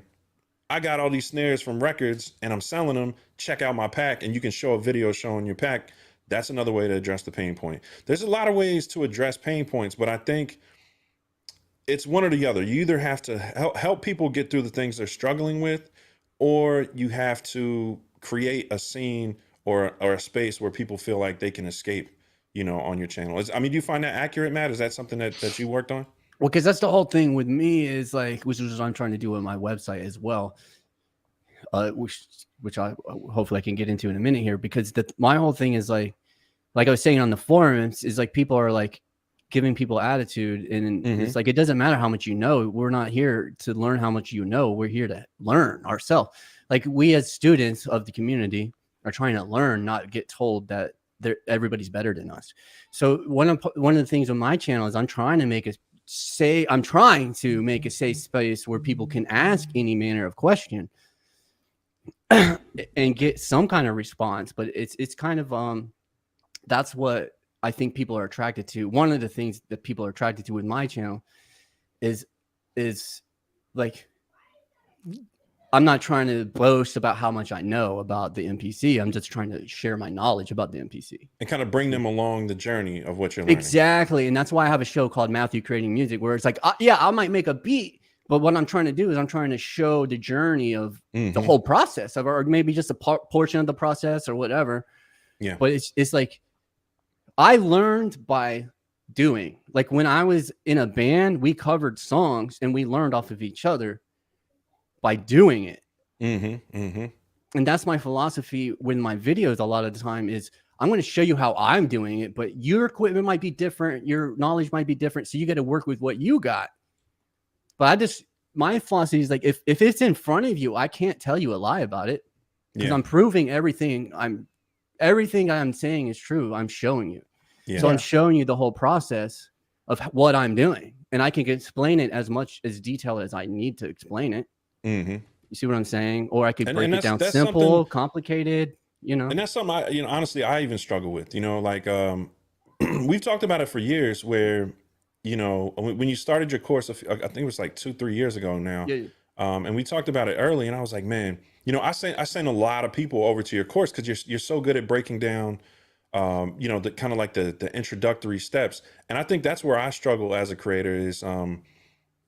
A: I got all these snares from records and I'm selling them. Check out my pack. And you can show a video showing your pack. That's another way to address the pain point. There's a lot of ways to address pain points, but I think it's one or the other. You either have to help people get through the things they're struggling with, or you have to create a scene or a space where people feel like they can escape, you know, on your channel. I mean, do you find that accurate, Matt? Is that something that you worked on?
C: Well, because that's the whole thing with me is like, which is what I'm trying to do with my website as well, which I hopefully I can get into in a minute here, because my whole thing is like I was saying on the forums is like people are like giving people attitude, and it's like, it doesn't matter how much you know. We're not here to learn how much you know. We're here to learn ourselves. Like, we as students of the community are trying to learn, not get told that everybody's better than us. So one of the things on my channel is I'm trying to make a safe space where people can ask any manner of question and get some kind of response. But it's kind of that's what I think people are attracted to. One of the things that people are attracted to with my channel is like, I'm not trying to boast about how much I know about the NPC. I'm just trying to share my knowledge about the NPC
A: and kind of bring them along the journey of what you're learning.
C: Exactly. And that's why I have a show called Matthew Creating Music, where it's like, yeah, I might make a beat, but what I'm trying to do is I'm trying to show the journey of the whole process of, or maybe just a portion of the process or whatever.
A: Yeah.
C: But it's like, I learned by doing. Like, when I was in a band, we covered songs and we learned off of each other by doing it. And that's my philosophy with my videos a lot of the time is I'm going to show you how I'm doing it, but your equipment might be different. Your knowledge might be different. So you got to work with what you got. But my philosophy is like, if it's in front of you, I can't tell you a lie about it, because I'm proving everything I'm saying is true. I'm showing you. So I'm showing you the whole process of what I'm doing, and I can explain it as much as detail as I need to explain it. You see what I'm saying? Or I could break it down simple, complicated, you know.
A: And that's something honestly, I even struggle with, you know, like, we've talked about it for years where, you know, when you started your course, I think it was like 2-3 years ago now. And we talked about it early, and I was like, man, you know, I send a lot of people over to your course because you're so good at breaking down, you know, the kind of like the introductory steps. And I think that's where I struggle as a creator is,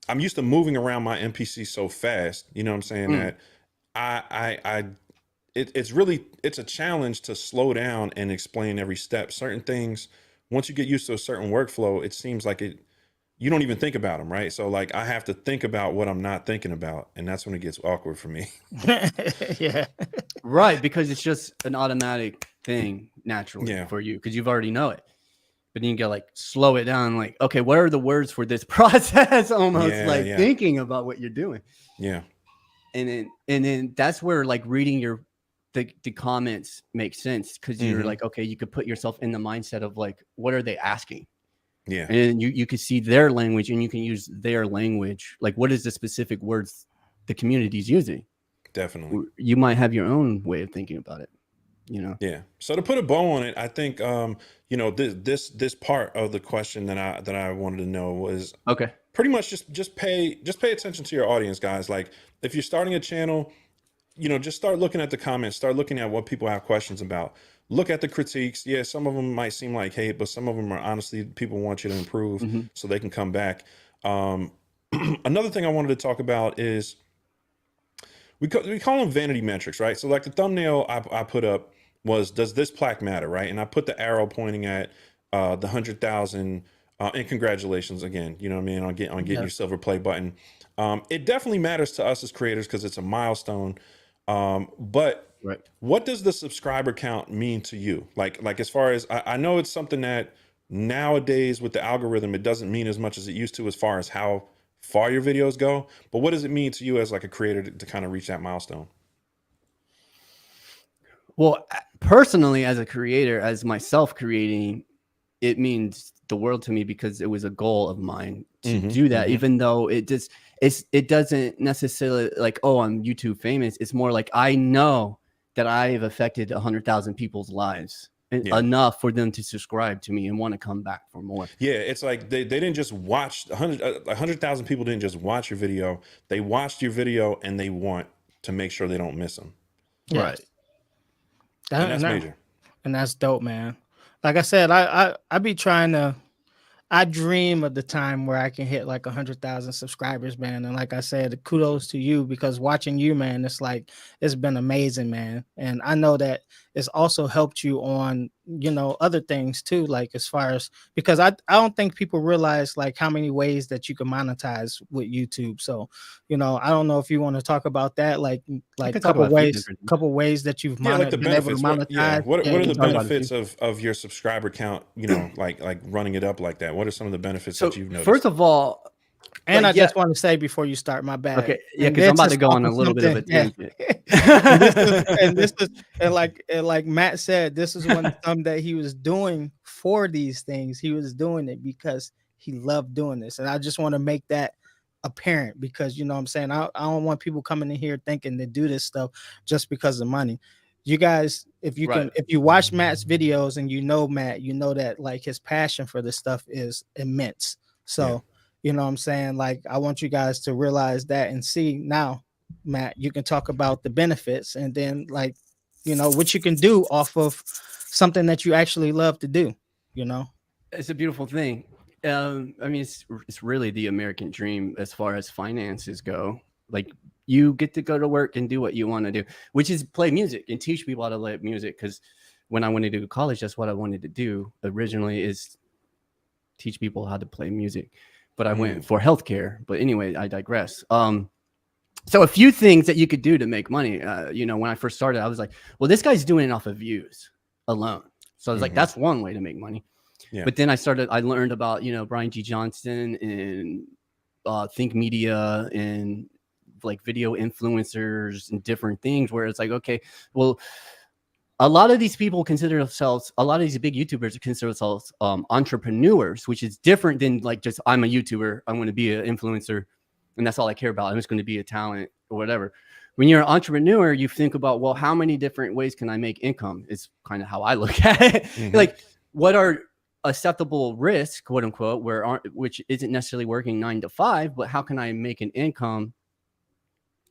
A: I'm used to moving around my NPC so fast, you know what I'm saying, that it's a challenge to slow down and explain every step. Certain things, once you get used to a certain workflow, it seems like you don't even think about them, right? So like, I have to think about what I'm not thinking about, and that's when it gets awkward for me.
B: Yeah.
C: Right, because it's just an automatic thing naturally for you, because you've already know it. But then you gotta like slow it down, like, okay, what are the words for this process? Almost thinking about what you're doing.
A: Yeah.
C: And then that's where like reading the comments makes sense, because you're like, okay, you could put yourself in the mindset of like, what are they asking?
A: Yeah.
C: And you can see their language, and you can use their language. Like, what is the specific words the community is using?
A: Definitely.
C: You might have your own way of thinking about it, you know?
A: Yeah. So to put a bow on it, I think, you know, this part of the question that I wanted to know was pretty much just pay attention to your audience, guys. Like, if you're starting a channel, you know, just start looking at the comments, start looking at what people have questions about. Look at the critiques. Yeah, some of them might seem like hate, but some of them are honestly people want you to improve so they can come back. Another thing I wanted to talk about is we call them vanity metrics, right? So like the thumbnail I put up was, does this plaque matter, right? And I put the arrow pointing at the 100,000, and congratulations again, you know what I mean, on getting your silver play button. It definitely matters to us as creators because it's a milestone. But what does the subscriber count mean to you? Like as far as I know, it's something that nowadays with the algorithm, it doesn't mean as much as it used to as far as how far your videos go. But what does it mean to you as like a creator to kind of reach that milestone?
C: Well, personally, as a creator, as myself creating, it means the world to me because it was a goal of mine to do that, even though it doesn't necessarily like, oh, I'm YouTube famous. It's more like I know that I've affected 100,000 people's lives enough for them to subscribe to me and want to come back for more.
A: Yeah, it's like they didn't just watch 100,000 people didn't just watch your video. They watched your video and they want to make sure they don't miss them.
B: Yeah.
C: Right.
A: And that's major.
B: And that's dope, man. Like I said, I be trying to, I dream of the time where I can hit like 100,000 subscribers, man. And like I said, kudos to you, because watching you, man, it's like, it's been amazing, man. And I know that it's also helped you on, you know, other things too, like as far as, because I don't think people realize like how many ways that you can monetize with YouTube. So, you know, I don't know if you want to talk about that, like a couple ways that you've
A: like the
B: been able to monetize.
A: What are the benefits of your subscriber count, you know, like running it up like that? What are some of the benefits that you've noticed?
C: First of all,
B: and I just want to say before you start, my bad.
C: Okay, yeah, because I'm about to go on a little bit of a tangent.
B: and like Matt said, this is one something that he was doing for these things. He was doing it because he loved doing this, and I just want to make that apparent, because you know what I'm saying, I don't want people coming in here thinking to do this stuff just because of money. You guys, if you watch Matt's videos and you know Matt, you know that like his passion for this stuff is immense. So you know what I'm saying? Like, I want you guys to realize that and see now, Matt, you can talk about the benefits and then like, you know, what you can do off of something that you actually love to do, you know?
C: It's a beautiful thing. I mean, it's really the American dream as far as finances go. Like, you get to go to work and do what you want to do, which is play music and teach people how to play music. Because when I went to college, that's what I wanted to do originally, is teach people how to play music. But I went for healthcare. But anyway, I digress. So a few things that you could do to make money. You know, when I first started, I was like, well, this guy's doing it off of views alone. So I was like, that's one way to make money. Yeah. But then I learned about, you know, Brian G. Johnston and Think Media and like video influencers and different things, where it's like, okay, well, a lot of these people consider themselves, a lot of these big YouTubers consider themselves entrepreneurs, which is different than like just, I'm a YouTuber, I'm going to be an influencer, and that's all I care about. I'm just going to be a talent or whatever. When you're an entrepreneur, you think about, well, how many different ways can I make income? Is kind of how I look at it. Like, what are acceptable risks, quote unquote, which isn't necessarily working 9 to 5, but how can I make an income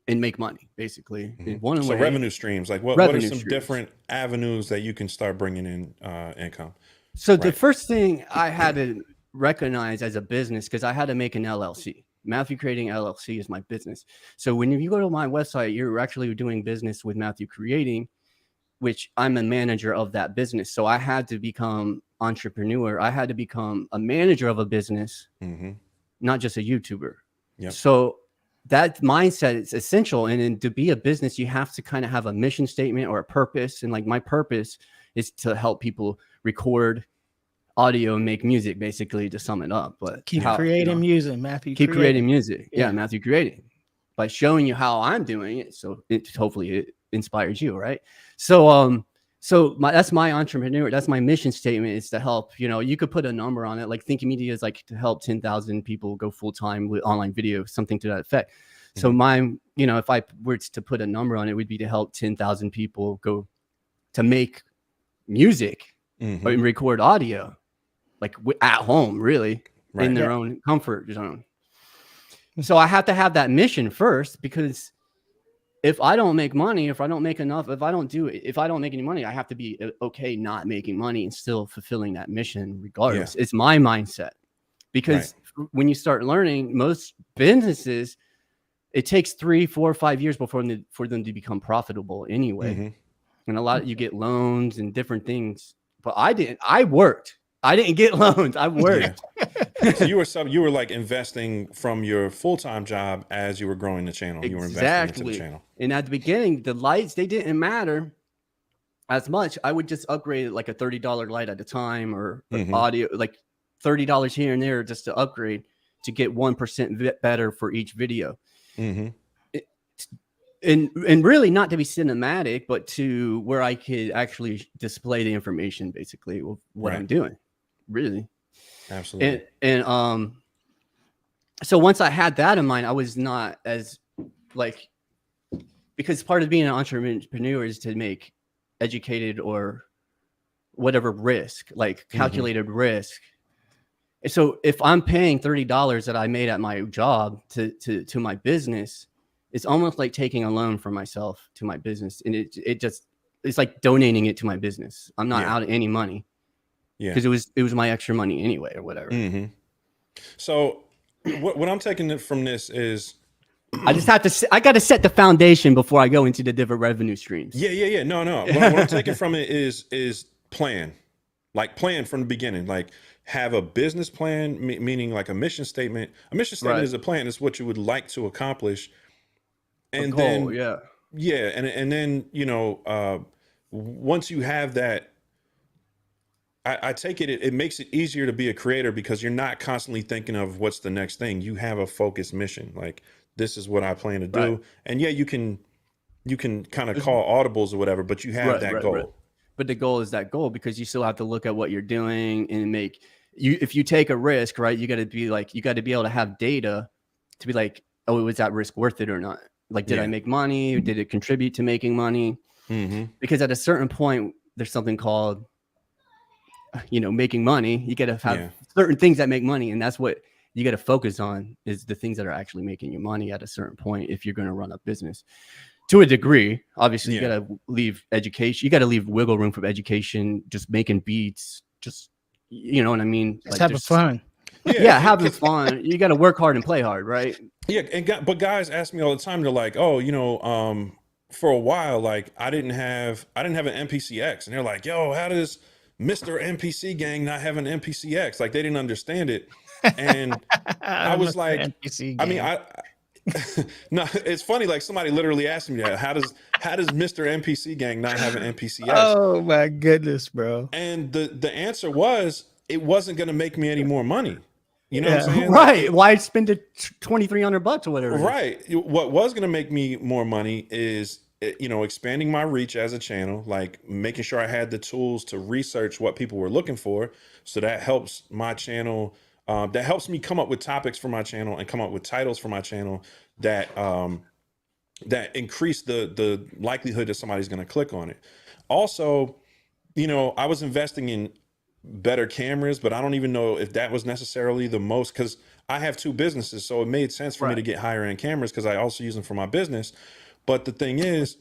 C: and make money, basically?
A: So revenue streams, like what are some different avenues that you can start bringing in income?
C: So the first thing I had to recognize as a business, because I had to make an LLC. Matthew Creating LLC is my business. So when you go to my website, you're actually doing business with Matthew Creating, which I'm a manager of that business. So I had to become entrepreneur. I had to become a manager of a business, not just a YouTuber. So that mindset is essential. And then to be a business, you have to kind of have a mission statement or a purpose. And like, my purpose is to help people record audio and make music, basically, to sum it up. But
B: keep creating music, Matthew.
C: Keep creating music. Yeah, Matthew Creating, by showing you how I'm doing it. So hopefully it inspires you, right? So that's my entrepreneur. That's my mission statement, is to help. You know, you could put a number on it. Like, Thinking Media is like to help 10,000 people go full time with online video, something to that effect. So mine, you know, if I were to put a number on it, would be to help 10,000 people go to make music or record audio, like at home, really, in their own comfort zone. So I have to have that mission first, because if I don't make money, if I don't make enough, if I don't make any money, I have to be okay not making money and still fulfilling that mission regardless. It's my mindset, because when you start learning, most businesses, it takes 3, 4, 5 years for them to become profitable anyway. And a lot, you get loans and different things, but I didn't. I worked. I didn't get loans. I worked.
A: So you were like investing from your full-time job as you were growing the channel. You were investing into the channel. And
C: at the beginning, the lights, they didn't matter as much. I would just upgrade like a $30 light at a time, or audio, like $30 here and there, just to upgrade to get 1% better for each video. And really not to be cinematic, but to where I could actually display the information, basically, of what I'm doing. really.
A: Absolutely.
C: And so once I had that in mind, I was not as like, because part of being an entrepreneur is to make educated or whatever risk, like calculated risk. And so if I'm paying $30 that I made at my job to my business, it's almost like taking a loan for myself to my business. And it's like donating it to my business. I'm not out any money.
A: Yeah.
C: Because it was my extra money anyway or whatever.
A: So what I'm taking from this is
C: I just have to, I got to set the foundation before I go into the different revenue streams.
A: Yeah. No. What I'm taking from it is plan, like plan from the beginning, like have a business plan, meaning like a mission statement. A mission statement is a plan. It's what you would like to accomplish. And then, and then, you know, once you have that, I take it makes it easier to be a creator because you're not constantly thinking of what's the next thing. You have a focused mission. Like, this is what I plan to do. And yeah, you can kind of call audibles or whatever, but you have that goal.
C: But the goal is that goal because you still have to look at what you're doing and if you take a risk, right, you got to be able to have data to be like, oh, was that risk worth it or not? Like, did I make money? Or did it contribute to making money? Because at a certain point, there's something called, you know, making money. You got to have certain things that make money. And that's what you got to focus on, is the things that are actually making you money at a certain point. If you're going to run a business to a degree, obviously you got to leave education. You got to leave wiggle room for education, just making beats, just, you know what I mean?
B: Just having fun.
C: Yeah, having fun. You got to work hard and play hard, right?
A: Yeah. But guys ask me all the time, they're like, oh, you know, for a while, like I didn't have an NPCX, and they're like, yo, how does Mr. NPC Gang not have an NPCX? Like, they didn't understand it. And I was like, I mean, no, it's funny. Like, somebody literally asked me that. How does Mr. NPC Gang not have an NPCX?
B: Oh my goodness, bro.
A: And the answer was, it wasn't going to make me any more money. You know what I'm saying?
C: Right. Like, why spend it $2,300 or whatever?
A: Right. What was going to make me more money is, you know, expanding my reach as a channel, like making sure I had the tools to research what people were looking for. So that helps my channel. That helps me come up with topics for my channel and come up with titles for my channel that increase the likelihood that somebody's going to click on it. Also, you know, I was investing in better cameras, but I don't even know if that was necessarily the most, because I have two businesses. So it made sense for me to get higher end cameras because I also use them for my business. But the thing is,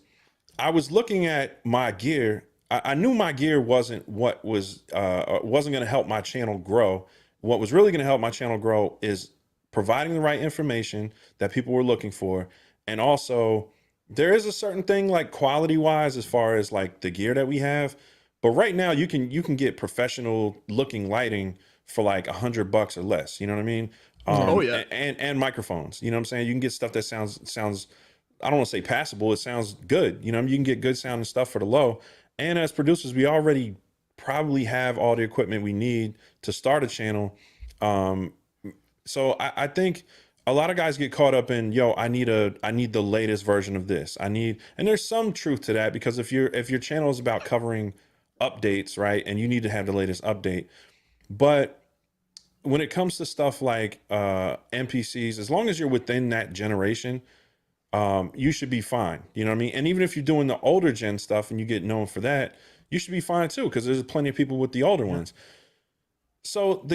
A: I was looking at my gear. I knew my gear wasn't what wasn't going to help my channel grow. What was really going to help my channel grow is providing the right information that people were looking for. And also, there is a certain thing like quality wise, as far as like the gear that we have. But right now you can get professional looking lighting for like $100 or less. You know what I mean? And microphones. You know what I'm saying? You can get stuff that sounds I don't want to say passable. It sounds good. You know, you can get good sound and stuff for the low. And as producers, we already probably have all the equipment we need to start a channel. So I think a lot of guys get caught up in, yo, I need the latest version of this. And there's some truth to that, because if your channel is about covering updates, right, and you need to have the latest update. But when it comes to stuff like NPCs, as long as you're within that generation, you should be fine. You know what I mean? And even if you're doing the older gen stuff and you get known for that, you should be fine too, because there's plenty of people with the older ones. So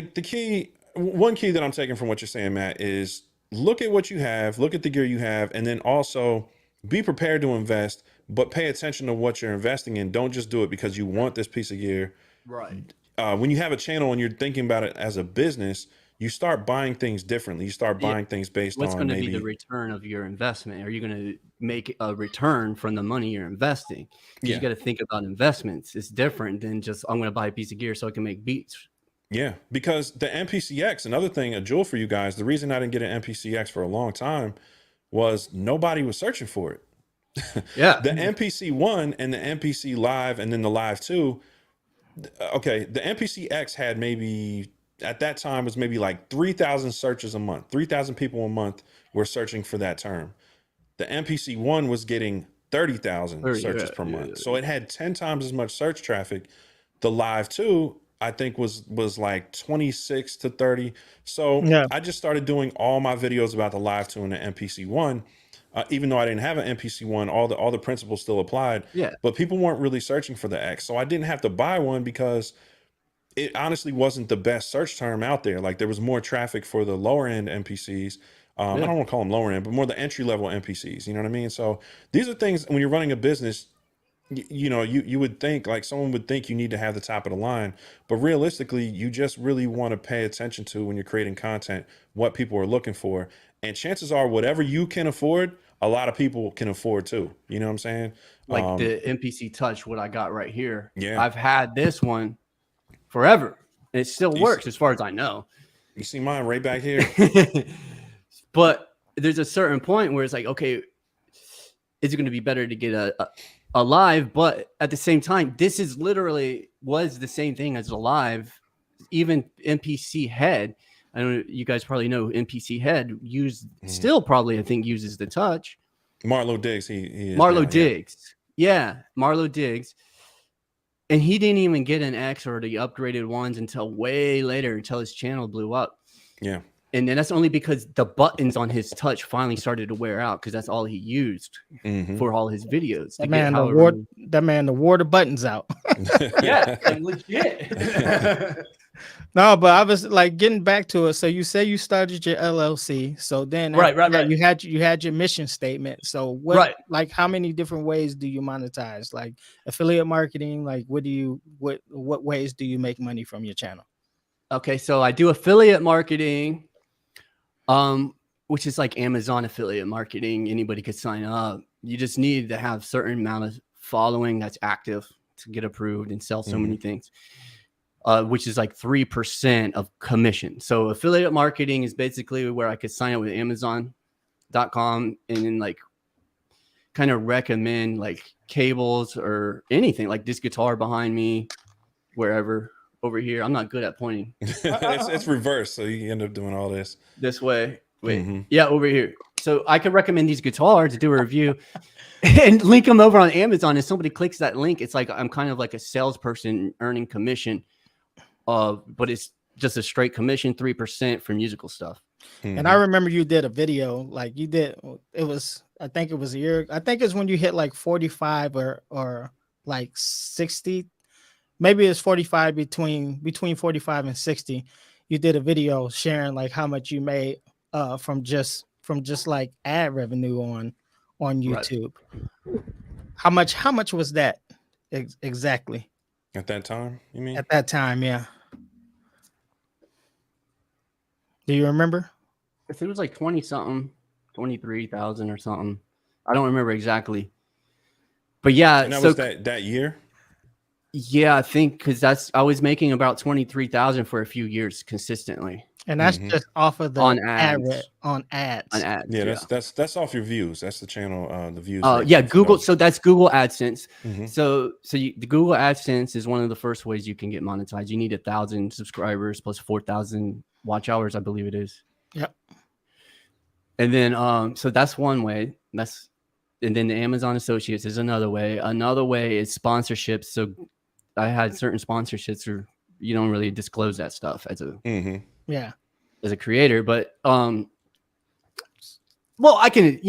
A: one key that I'm taking from what you're saying, Matt, is look at what you have, look at the gear you have, and then also be prepared to invest, but pay attention to what you're investing in. Don't just do it because you want this piece of gear.
C: Right.
A: When you have a channel and you're thinking about it as a business, you start buying things differently. You start buying things based on
C: what's going to be the return of your investment. Are you going to make a return from the money you're investing? You got to think about investments. It's different than just, I'm going to buy a piece of gear so I can make beats. Yeah,
A: because the NPCX, another thing, a jewel for you guys, the reason I didn't get an NPCX for a long time was nobody was searching for it.
C: Yeah.
A: The NPC1 and the NPC Live and then the Live 2, okay, the NPCX had maybe, at that time, was maybe like 3,000 searches a month. 3,000 people a month were searching for that term. The NPC1 was getting 30,000 searches per month. So it had 10 times as much search traffic. The Live 2 I think was like 26 to 30. So
B: Yeah.
A: I just started doing all my videos about the live tune and NPC one. Even though I didn't have an NPC one, all the principles still applied.
C: Yeah.
A: But people weren't really searching for the X, so I didn't have to buy one because it honestly wasn't the best search term out there. Like there was more traffic for the lower end NPCs. I
C: Yeah.
A: don't want to call them lower end, but more the entry level NPCs. You know what I mean? So these are things when you're running a business, you know, you would think like someone would think you need to have the top of the line, but realistically, you just really want to pay attention to when you're creating content, what people are looking for. And chances are whatever you can afford, a lot of people can afford too. You know what I'm saying?
C: Like the NPC Touch, what I got right here.
A: Yeah.
C: I've had this one forever. And it still works as far as I know.
A: You see mine right back here.
C: But there's a certain point where it's like, okay, is it going to be better to get a live? But at the same time, this is literally was the same thing as a live. Even NPC Head, I don't know, you guys probably know NPC Head still probably I think uses the touch.
A: Marlo Diggs, he is
C: Marlo
A: now,
C: Diggs. Yeah, Marlo Diggs. And he didn't even get an X or the upgraded ones until way later, until his channel blew up.
A: Yeah.
C: And then that's only because the buttons on his touch finally started to wear out because that's all he used for all his videos.
B: That man, wore the buttons out.
C: Yeah, like legit.
B: No, but I was like getting back to it. So you say you started your LLC. So then
C: right.
B: You had your mission statement. So what like how many different ways do you monetize? Like affiliate marketing, like what ways do you make money from your channel?
C: Okay, so I do affiliate marketing, which is like Amazon affiliate marketing. Anybody could sign up. You just need to have certain amount of following that's active to get approved and sell so many things. Which is like 3% of commission. So affiliate marketing is basically where I could sign up with Amazon.com and then like kind of recommend like cables or anything like this guitar behind me, wherever over here. I'm not good at pointing.
A: It's reverse. So you end up doing all this
C: way. Wait, yeah, over here. So I could recommend these guitars to do a review and link them over on Amazon. If somebody clicks that link, it's like I'm kind of like a salesperson earning commission. But it's just a straight commission, 3% for musical stuff.
B: And I remember you did a video, like you did. I think it was a year. I think it's when you hit like 45 or like 60. Maybe it's 45 between 45 and 60. You did a video sharing like how much you made from just like ad revenue on YouTube. Right. How much was that exactly?
A: At that time, you mean?
B: At that time, yeah. Do you remember?
C: If it was like 20 something, 23,000 or something. I don't remember exactly. But yeah,
A: and that was that year?
C: Yeah, I think because I was making about 23,000 for a few years consistently.
B: And that's just off of the
C: on ads.
B: On ads.
A: Yeah, that's off your views. That's the channel, the views.
C: Yeah, Google. So that's Google AdSense. So the Google AdSense is one of the first ways you can get monetized. You need 1,000 subscribers plus 4,000 watch hours, I believe it is.
B: Yep.
C: And then so that's one way. And then the Amazon Associates is another way. Another way is sponsorships. So I had certain sponsorships where you don't really disclose that stuff as a as a creator, but well, I can,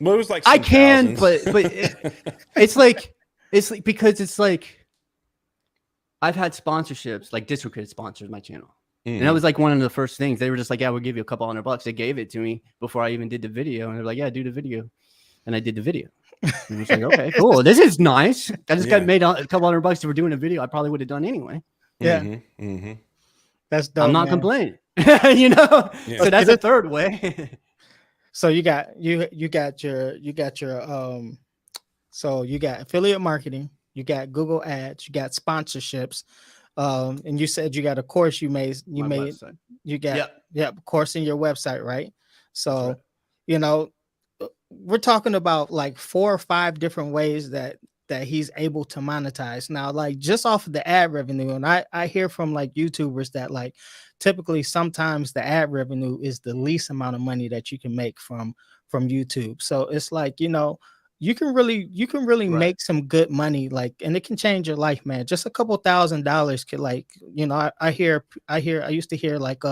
A: well, it was like
C: I can, but it's like because it's like I've had sponsorships, like DistroKid sponsors my channel. And that was like one of the first things. They were just like, yeah, we'll give you a couple $100. They gave it to me before I even did the video. And they're like, yeah, do the video. And I did the video. And it's like, okay, cool. This is nice. I just got made a couple $100 for doing a video I probably would have done anyway.
B: Yeah. That's dope.
C: I'm not complaining. So that's a third way.
B: So you got so you got affiliate marketing, you got Google ads, you got sponsorships, and you said you got a course you got course in your website, right? So we're talking about like 4 or 5 different ways that he's able to monetize now, like just off of the ad revenue. And I hear from like YouTubers that like typically sometimes the ad revenue is the least amount of money that you can make from YouTube. So it's like, you can really
C: Right.
B: make some good money, like, and it can change your life, man. Just a couple $1,000s could, like, I used to hear, like,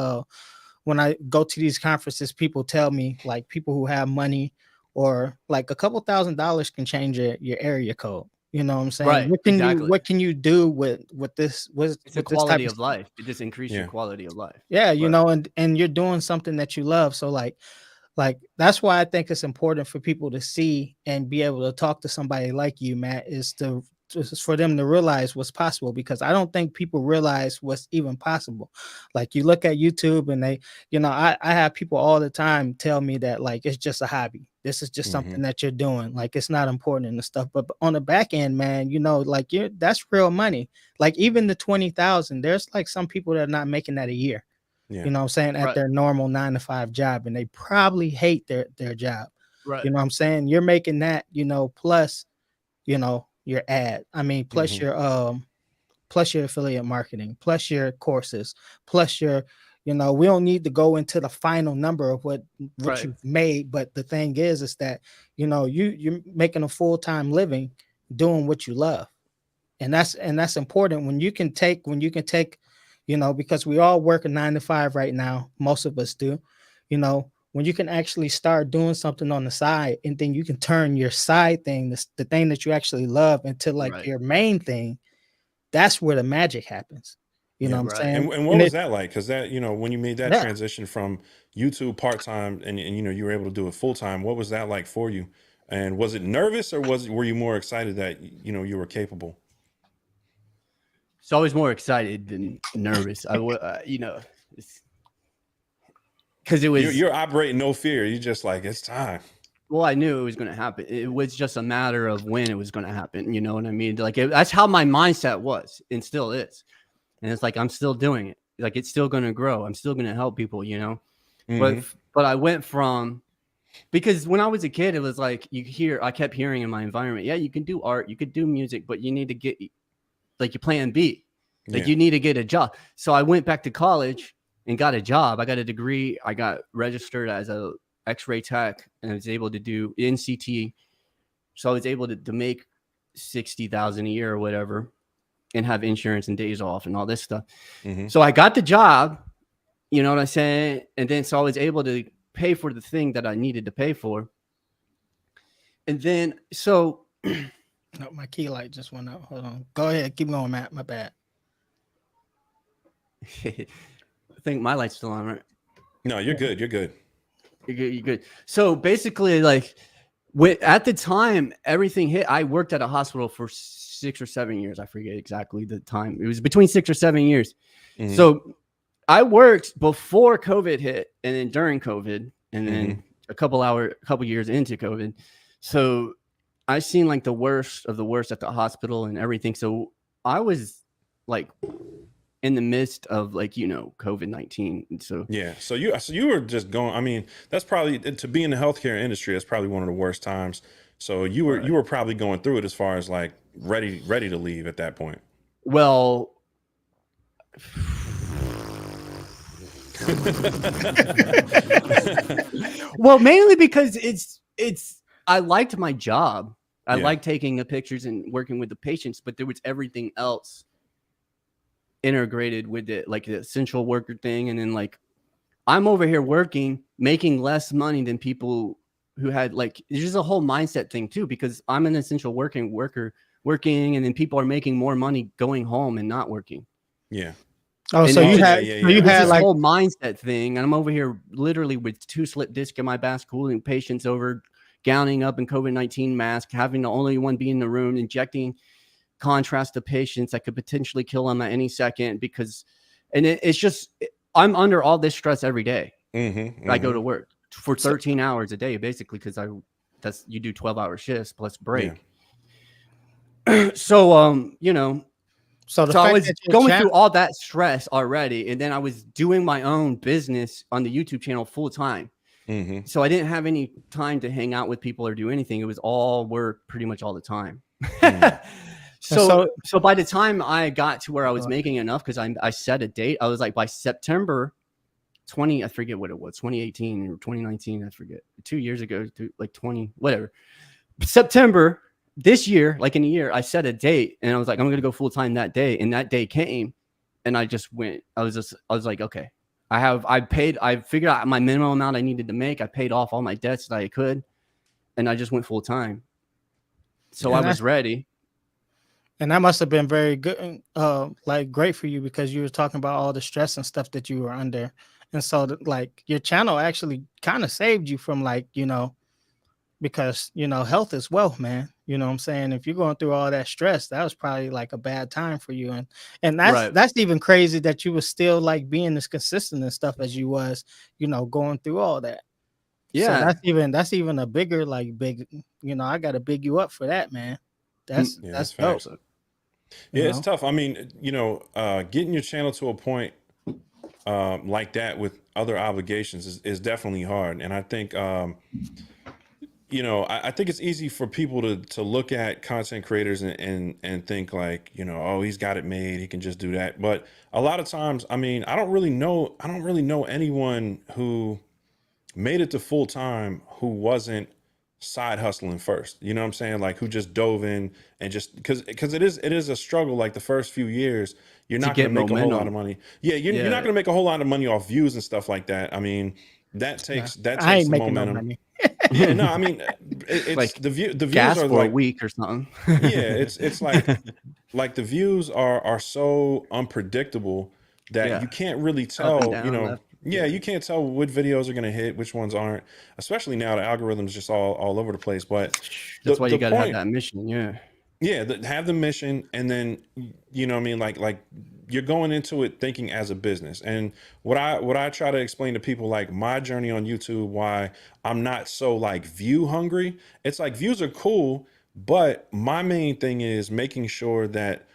B: when I go to these conferences, people tell me, like, people who have money, or like a couple $1,000s can change your area code. You know what I'm saying?
C: Right. Exactly.
B: What can you do with this
C: It's a
B: with this type
C: quality
B: of
C: of
B: stuff?
C: life. It just increases your
A: Yeah.
C: quality of life.
B: Yeah, you
C: Right.
B: know, and you're doing something that you love. So like that's why I think it's important for people to see and be able to talk to somebody like you, Matt, is to just for them to realize what's possible, because I don't think people realize what's even possible. Like, you look at YouTube and they, I have people all the time tell me that, like, it's just a hobby. This is just something that you're doing. Like, it's not important and stuff. But on the back end, man, like, that's real money. Like, even the 20,000, there's like some people that are not making that a year.
A: Yeah.
B: You know what I'm saying, at
C: Right.
B: their normal 9 to 5 job, and they probably hate their job.
C: Right.
B: You know what I'm saying? You're making that, plus, your ad. I mean, plus your affiliate marketing, plus your courses, plus your, we don't need to go into the final number of what
C: Right.
B: you've made. But the thing is that, you're making a full-time living doing what you love. And that's important when you can take, because we all work a 9 to 5 right now. Most of us do, when you can actually start doing something on the side, and then you can turn your side thing, the thing that you actually love, into like
C: Right.
B: your main thing. That's where the magic happens. You know what I'm
C: Right.
B: saying?
A: And what was that like? Because that, when you made that
B: Yeah.
A: transition from YouTube part-time and you were able to do it full-time, what was that like for you? And was it nervous, or were you more excited that, you were capable?
C: So I was more excited than nervous. Because it was.
A: You're operating no fear. You're just like, it's time.
C: Well, I knew it was going to happen. It was just a matter of when it was going to happen. You know what I mean? Like, that's how my mindset was, and still is. And it's like, I'm still doing it. Like, it's still going to grow. I'm still going to help people,
A: Mhm.
C: But I went from, because when I was a kid, it was like, I kept hearing in my environment, yeah, you can do art, you could do music, but you need to get, like, your plan B. Like,
A: Yeah.
C: you need to get a job. So I went back to college and got a job. I got a degree. I got registered as a X-ray tech, and I was able to do NCT. So I was able to make $60,000 a year or whatever, and have insurance and days off and all this stuff.
A: Mhm.
C: So I got the job, you know what I'm saying? And then, so I was able to pay for the thing that I needed to pay for. And then, so
B: No, my key light just went out. Hold on. Go ahead. Keep going, Matt. My bad.
C: I think my light's still on, right?
A: No, you're good. You're good.
C: You're good. You're good. So basically, like, at the time everything hit, I worked at a hospital for 6 or 7 years. I forget exactly the time. It was between 6 or 7 years.
A: Mhm.
C: So I worked before COVID hit, and then during COVID, and then a couple years into COVID. So I seen like the worst of the worst at the hospital and everything. So I was like in the midst of, like, COVID-19. And so
A: Yeah. So you were just going. I mean, that's probably, to be in the healthcare industry, that's probably one of the worst times. So you were probably going through it, as far as like ready to leave at that point.
C: well, mainly because I liked my job. I
A: Yeah.
C: liked taking the pictures and working with the patients, but there was everything else integrated with it, like the essential worker thing. And then, like, I'm over here working, making less money than people who had, like, there's just a whole mindset thing too, because I'm an essential worker working, and then people are making more money going home and not working.
A: Yeah.
B: Oh,
C: And
B: so
C: it's
B: you
C: just-
B: had,
A: yeah,
B: so you
C: It's
B: had
C: this
B: like,
C: whole mindset thing, and I'm over here literally with 2 slip discs in my back, cooling patients over, gowning up in COVID-19 mask, having the only one be in the room, injecting contrast to patients that could potentially kill them at any second, because, and it's just, I'm under all this stress every day. I go to work for 13 hours a day, basically, because you do 12-hour shifts plus break.
A: Yeah.
C: So,
B: so the
C: So I
B: fact
C: was
B: that you're
C: going through all that stress already, and then I was doing my own business on the YouTube channel full time.
A: Mhm.
C: So I didn't have any time to hang out with people or do anything. It was all work pretty much all the time. So by the time I got to where I was making enough, because I set a date, I was like, by September 20, I forget what it was, 2018 or 2019, I forget, 2 years ago, like 20, whatever. September this year, like in a year, I set a date and I was like, I'm going to go full time that day. And that day came and I just went. I was like, okay, I figured out my minimum amount I needed to make. I paid off all my debts that I could. And I just went full time. So I was ready.
B: And that must have been very good, like great for you, because you were talking about all the stress and stuff that you were under. And so like your channel actually kind of saved you from like, you know, because, you know, health is wealth, man. You know what I'm saying? If you're going through all that stress, that was probably like a bad time for you. And that's even crazy that you were still like being as consistent and stuff as you was, you know, going through all that.
C: Yeah.
B: So that's even a bigger, like big, you know, I got to big you up for that, man. That's dope.
A: Yeah, it's tough. I mean, you know, getting your channel to a point like that with other obligations is definitely hard. And I think, you know, I think it's easy for people to look at content creators and think like, you know, oh, he's got it made, he can just do that. But a lot of times, I mean, I don't really know anyone who made it to full time who wasn't side hustling first. You know what I'm saying? Like who just dove in and just because it is a struggle. Like the first few years, you're not going to make a whole lot of money. Yeah, you're not going to make a whole lot of money off views and stuff like that. I mean, that takes
B: I ain't
A: the
B: making
A: momentum.
B: no money.
A: Yeah, no, I mean, it's
C: like
A: the views
C: gas
A: are
C: for
A: like
C: a week or something.
A: yeah, it's like the views are so unpredictable that you can't really tell,
C: down,
A: you know.
C: left.
A: Yeah, you can't tell what videos are going to hit, which ones aren't, especially now the algorithm's just all over the place. But
C: that's why you got to have that mission. Yeah,
A: have the mission, and then you know what I mean, like you're going into it thinking as a business. And what I try to explain to people, like my journey on YouTube, why I'm not so like view hungry. It's like views are cool, but my main thing is making sure that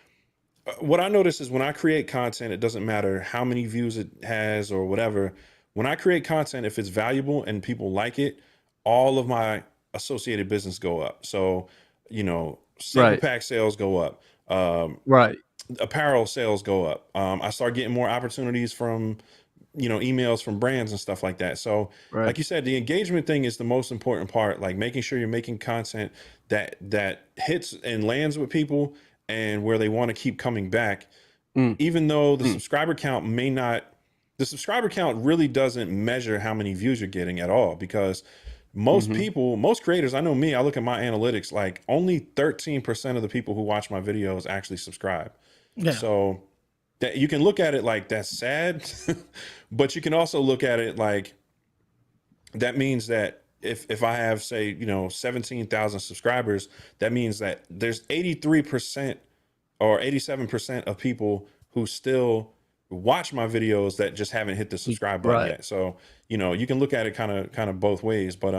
A: what I notice is when I create content, it doesn't matter how many views it has or whatever. When I create content, if it's valuable and people like it, all of my associated business go up. So, you know, sample pack sales go up. Apparel sales go up. I start getting more opportunities from, you know, emails from brands and stuff like that. So like you said, the engagement thing is the most important part, like making sure you're making content that hits and lands with people and where they want to keep coming back, even though the subscriber count the subscriber count really doesn't measure how many views you're getting at all, because most people, most creators, I know me, I look at my analytics, like only 13% of the people who watch my videos actually subscribe. Yeah. So that you can look at it like that's sad, but you can also look at it like that means that if I have, say, you know, 17,000 subscribers, that means that there's 83% or 87% of people who still watch my videos that just haven't hit the subscribe button yet. So, you know, you can look at it kind of both ways, but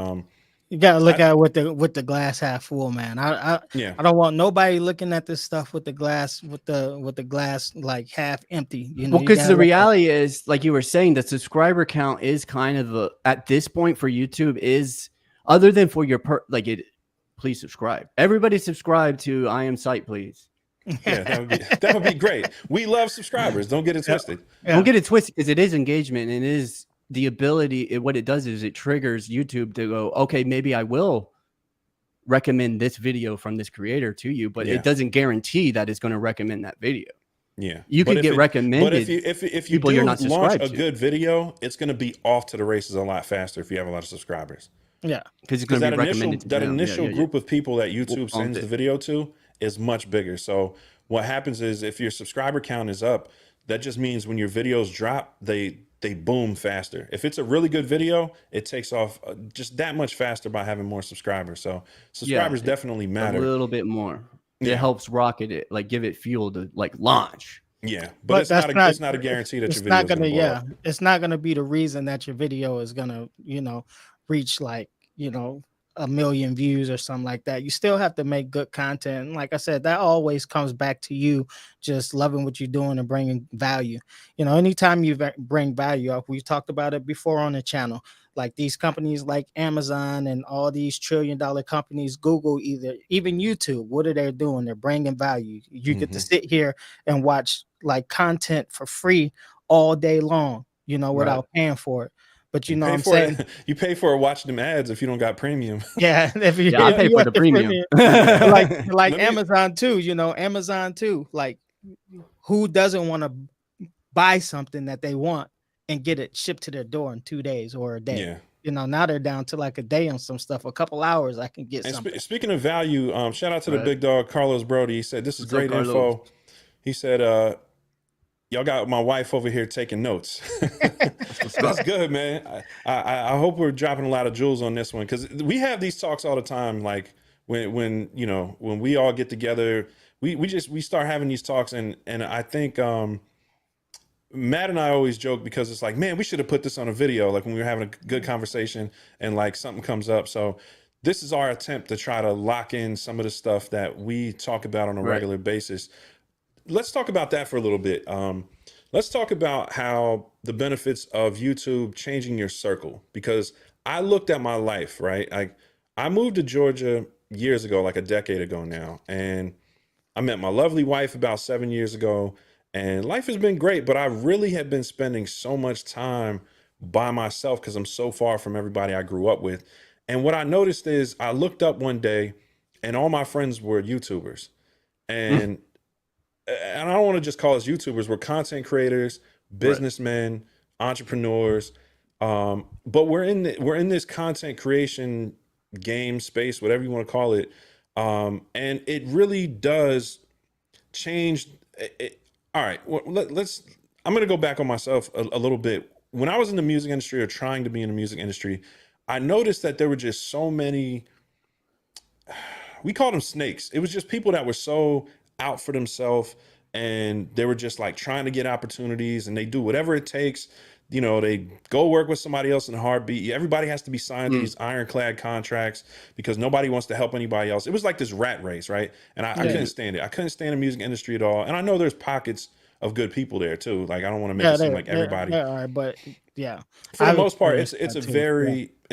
B: you gotta look at it with the glass half full, man. I don't want nobody looking at this stuff with the glass like half empty. You know,
C: because the reality is, like you were saying, the subscriber count is kind of at this point for YouTube is, other than for your please subscribe. Everybody subscribe to I Am Sight, please.
A: Yeah, that would be great. We love subscribers. Don't get it twisted.
C: Don't get it twisted, because it is engagement and it is the ability. What it does is it triggers YouTube to go, okay, maybe I will recommend this video from this creator to you, but it doesn't guarantee that it's going to recommend that video.
A: Yeah,
C: you could get recommended.
A: But if you do launch a good video, it's going to be off to the races a lot faster if you have a lot of subscribers.
B: Yeah,
C: because it's going to be recommended.
A: That initial group of people that YouTube sends the video to is much bigger. So what happens is, if your subscriber count is up, that just means when your videos drop, they boom faster. If it's a really good video, it takes off just that much faster by having more subscribers. So subscribers definitely matter
C: a little bit more. It helps rocket it, like give it fuel to like launch.
A: Yeah, but it's not a guarantee that your video is going to blow up.
B: It's not going to be the reason that your video is going to, you know, reach like, you know, 1 million views or something like that. You still have to make good content. And like I said, that always comes back to you just loving what you're doing and bringing value. You know, anytime you bring value up, we've talked about it before on the channel, like these companies like Amazon and all these $1 trillion companies, Google, even YouTube, what are they doing? They're bringing value. You get to sit here and watch like content for free all day long, you know, without paying for it. But
A: You
B: you know what
A: pay
B: I'm
A: for
B: saying?
A: it. You pay for it watching them ads if you don't got premium.
B: Yeah,
C: Yeah, I
B: if
C: pay
B: you
C: for
B: have
C: the
B: the
C: premium.
B: like
A: Let me
B: Amazon too, you know, Amazon too. Like, who doesn't want to buy something that they want and get it shipped to their door in 2 days or a day?
A: Yeah.
B: You know, now they're down to like a day on some stuff. A couple hours, I can get
A: And
B: something.
A: speaking of value, shout out to the
C: Right.
A: big dog Carlos Brody. He said this is
C: What's up,
A: great
C: Carlos?
A: info. He said, y'all got my wife over here taking notes. That's good, man. I hope we're dropping a lot of jewels on this one, because we have these talks all the time. Like when you know, when we all get together, we start having these talks, and I think Matt and I always joke, because it's like, man, we should have put this on a video, like when we were having a good conversation and like something comes up. So this is our attempt to try to lock in some of the stuff that we talk about on a
C: Right.
A: regular basis. Let's talk about that for a little bit. Let's talk about how the benefits of YouTube changing your circle, because I looked at my life, right? I moved to Georgia years ago, like a decade ago now, and I met my lovely wife about 7 years ago, and life has been great, but I really have been spending so much time by myself because I'm so far from everybody I grew up with. And what I noticed is I looked up one day and all my friends were YouTubers. And and I don't want to just call us YouTubers. We're content creators, businessmen, entrepreneurs. But we're in this content creation game space, whatever you want to call it. And it really does change. All right, well, let's. I'm going to go back on myself a little bit. When I was in the music industry, or trying to be in the music industry, I noticed that there were just so many. We called them snakes. It was just people that were so out for themselves, and they were just like trying to get opportunities, and they do whatever it takes. You know, they go work with somebody else in a heartbeat. Everybody has to be signed to these ironclad contracts because nobody wants to help anybody else. It was like this rat race, right? And I couldn't stand it. I couldn't stand the music industry at all. And I know there's pockets of good people there too. Like, I don't want to make it seem like everybody.
B: There are, but yeah,
A: For the
B: I've
A: most part,
B: experienced
A: it's
B: that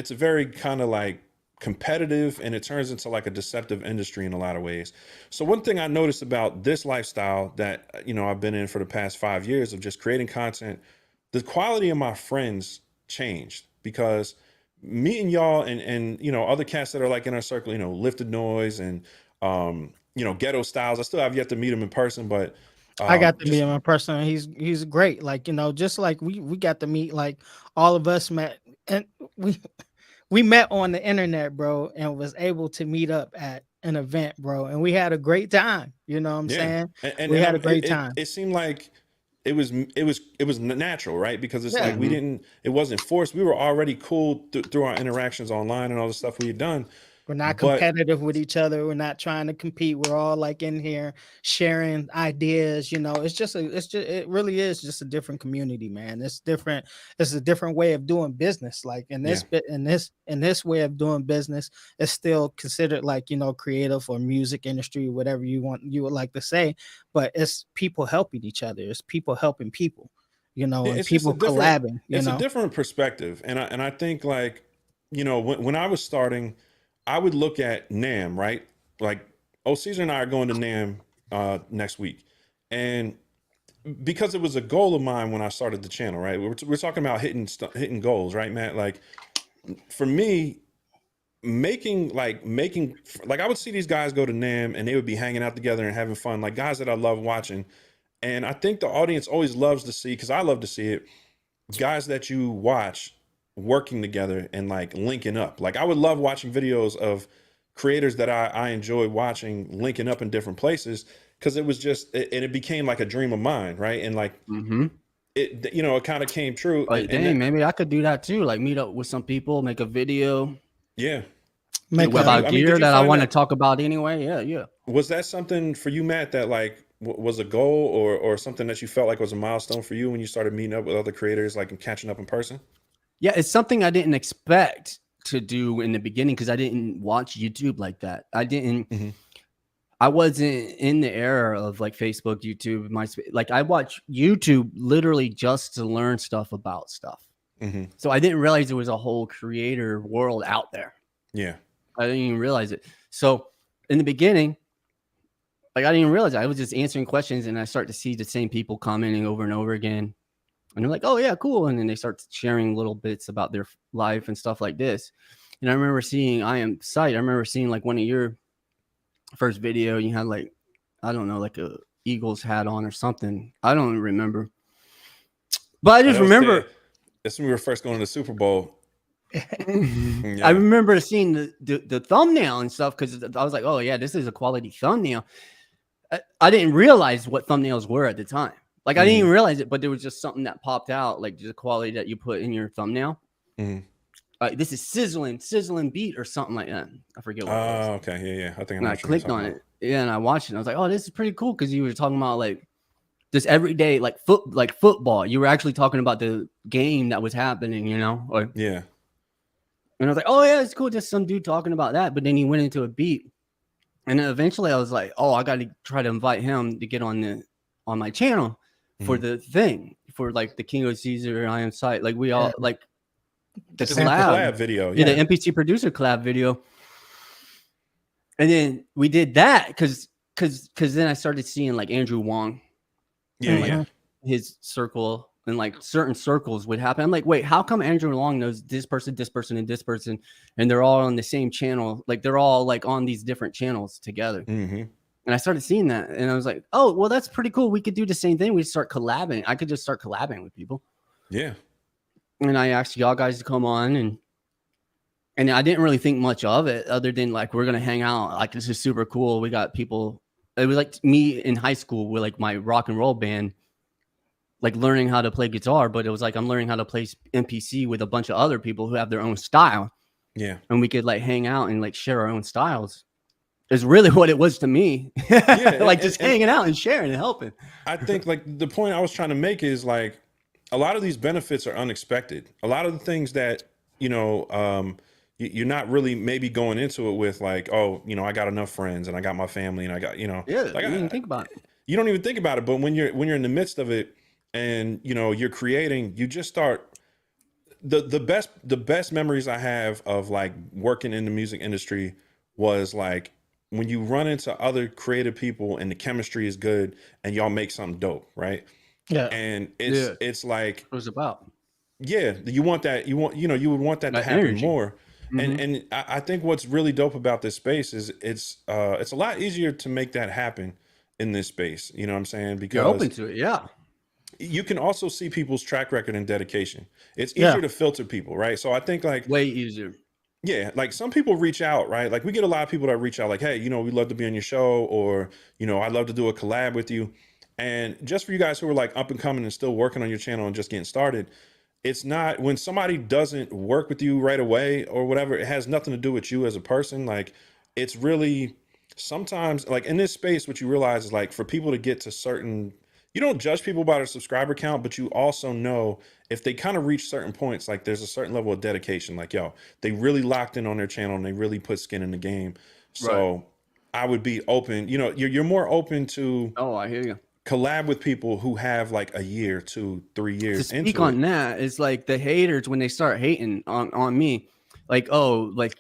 B: too.
A: a very kind of like competitive, and it turns into like a deceptive industry in a lot of ways. So one thing I noticed about this lifestyle that, you know, I've been in for the past 5 years of just creating content, the quality of my friends changed, because meeting y'all and you know, other cats that are like in our circle, you know, Lifted Noise and you know, Ghetto Styles. I still have yet to meet him in person, but
B: I got to meet
A: just
B: him in person. He's great. Like, you know, just like we got to meet, like all of us met, and we met on the internet, bro, and was able to meet up at an event, bro, and we had a great time. You know what I'm
A: yeah.
B: saying?
A: And
B: We had a great
A: it
B: time.
A: it seemed like it was natural, right? Because it's
B: Yeah.
A: like it wasn't forced. We were already cool through our interactions online and all the stuff we had done.
B: We're not
A: But
B: competitive with each other. We're not trying to compete. We're all like in here sharing ideas. You know, it really is just a different community, man. It's different. It's a different way of doing business. Like in
A: yeah,
B: this way of doing business, it's still considered like, you know, creative or music industry, whatever you would like to say. But it's people helping each other. It's people helping people, you know, and
A: it's just
B: people collabing, you
A: it's a
B: know.
A: different perspective. And I think, like, you know, when I was starting, I would look at NAM, right? Like, oh, Caesar and I are going to NAM next week. And because it was a goal of mine when I started the channel, right? We're talking about hitting goals, right, Matt? Like, for me, making like I would see these guys go to NAM and they would be hanging out together and having fun, like guys that I love watching. And I think the audience always loves to see, because I love to see it, guys that you watch working together and like linking up. Like, I would love watching videos of creators that I enjoy watching linking up in different places, because it was just and it became like a dream of mine, right? And like it, you know, it kind of came true.
C: Like, dang, maybe I could do that too. Like, meet up with some people, make a video
A: yeah.
B: Make
C: about gear
A: Did you
C: that I
A: find
C: want to
A: that,
C: talk about anyway. Yeah.
A: was that something for you, Matt, that like was a goal, or something that you felt like was a milestone for you when you started meeting up with other creators, like, and catching up in person?
C: Yeah, it's something I didn't expect to do in the beginning, because I didn't watch YouTube like that. I wasn't in the era of like Facebook, YouTube, MySpace. Like, I watch YouTube literally just to learn stuff about stuff. So I didn't realize there was a whole creator world out there.
A: Yeah.
C: I didn't even realize it. So in the beginning, like, I didn't even realize it. I was just answering questions, and I start to see the same people commenting over and over again. And they're like, oh yeah, cool. And then they start sharing little bits about their life and stuff like this. And I remember seeing I remember seeing like one of your first video, you had like, I don't know, like a Eagles hat on or something. I don't remember. But I just remember
A: that's when we were first going to the Super Bowl.
C: I remember seeing the thumbnail and stuff, because I was like, oh yeah, this is a quality thumbnail. I didn't realize what thumbnails were at the time. Like I didn't even realize it, but there was just something that popped out, like the quality that you put in your thumbnail. This is sizzling beat or something like that. I forget what it was.
A: Oh, okay. Yeah. I think
C: I clicked on it. Yeah, and I watched it. And I was like, oh, this is pretty cool, because you were talking about like this everyday like football. You were actually talking about the game that was happening, you know? Or,
A: yeah.
C: And I was like, oh yeah, it's cool. Just some dude talking about that. But then he went into a beat. And then eventually I was like, oh, I got to try to invite him to get on my channel for the thing, for like the King of Caesar, I Am Sight. Like we all like the collab
A: video.
C: Yeah, the NPC producer collab video. And then we did that because then I started seeing like Andrew Wong.
A: Yeah.
C: His circle and like certain circles would happen. I'm like, wait, how come Andrew Wong knows this person, and this person, and they're all on the same channel? Like they're all like on these different channels together. And I started seeing that, and I was like, oh, well, that's pretty cool. We could do the same thing. We start collabing. I could just start collabing with people.
A: Yeah.
C: And I asked y'all guys to come on, and I didn't really think much of it other than like, we're going to hang out. Like, this is super cool. We got people. It was like me in high school with like my rock and roll band, like learning how to play guitar, but it was like I'm learning how to play NPC with a bunch of other people who have their own style.
A: Yeah.
C: And we could like hang out and like share our own styles. Is really what it was to me.
A: Yeah,
C: like just hanging out and sharing and helping.
A: I think like the point I was trying to make is like a lot of these benefits are unexpected. A lot of the things that, you know, you're not really maybe going into it with like, oh, you know, I got enough friends and I got my family and I got, you know, like
C: you didn't think about it.
A: You don't even think about it. But when you're in the midst of it and, you know, you're creating, you just start the best memories I have of like working in the music industry was like when you run into other creative people and the chemistry is good and y'all make something dope, right?
B: Yeah.
A: And it's like
C: what it was about.
A: Yeah, you would want that to happen
C: energy.
A: More. And I think what's really dope about this space is it's a lot easier to make that happen in this space. You know what I'm saying? Because
C: you're open to it, yeah.
A: You can also see people's track record and dedication. It's easier to filter people, right? So I think like
C: way easier.
A: Yeah, like some people reach out, right? Like we get a lot of people that reach out like, hey, you know, we'd love to be on your show, or, you know, I'd love to do a collab with you. And just for you guys who are like up and coming and still working on your channel and just getting started, it's not, when somebody doesn't work with you right away or whatever, it has nothing to do with you as a person. Like it's really sometimes like in this space, what you realize is like for people to get to certain, you don't judge people by their subscriber count, but you also know if they kind of reach certain points, like there's a certain level of dedication, like, yo, they really locked in on their channel and they really put skin in the game. So I would be open, you know, you're more open to,
C: oh, I hear you,
A: collab with people who have like a year, 2, 3 years.
C: To speak on that, it's like the haters, when they start hating on me, like, oh, like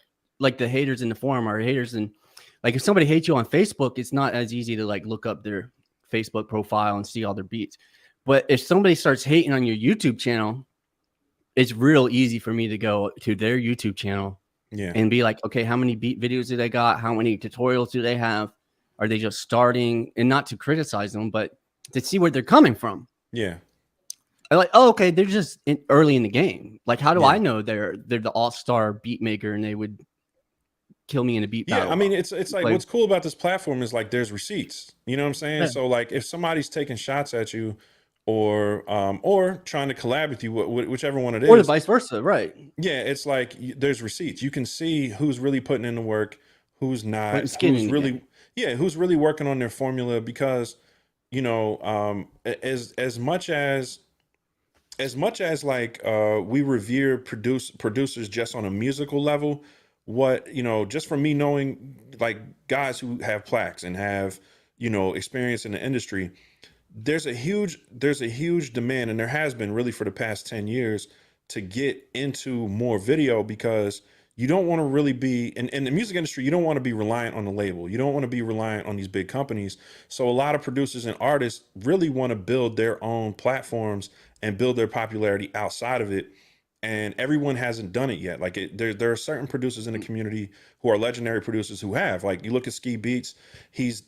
C: the haters in the forum are haters. And like, if somebody hates you on Facebook, it's not as easy to like look up their Facebook profile and see all their beats. But if somebody starts hating on your YouTube channel, it's real easy for me to go to their YouTube channel and be like, okay, how many beat videos do they got? How many tutorials do they have? Are they just starting? And not to criticize them, but to see where they're coming from. Yeah. I'm like, oh, okay, they're just early in the game. Like, how do I know they're the all-star beat maker and they would kill me in a beat battle?
A: I mean, it's like what's cool about this platform is like there's receipts. You know what I'm saying? Yeah. So like if somebody's taking shots at you or trying to collab with you, whichever one it is,
C: or the vice versa, right?
A: Yeah, it's like there's receipts. You can see who's really putting in the work, who's not, who's really working on their formula. Because, you know, as much as like we revere producers just on a musical level, what, you know, just from me knowing like guys who have plaques and have, you know, experience in the industry, there's a huge demand, and there has been really for the past 10 years to get into more video, because you don't want to really be in the music industry. You don't want to be reliant on the label. You don't want to be reliant on these big companies. So a lot of producers and artists really want to build their own platforms and build their popularity outside of it. And everyone hasn't done it yet. Like there are certain producers in the community who are legendary producers who have, like, you look at Ski Beats, he's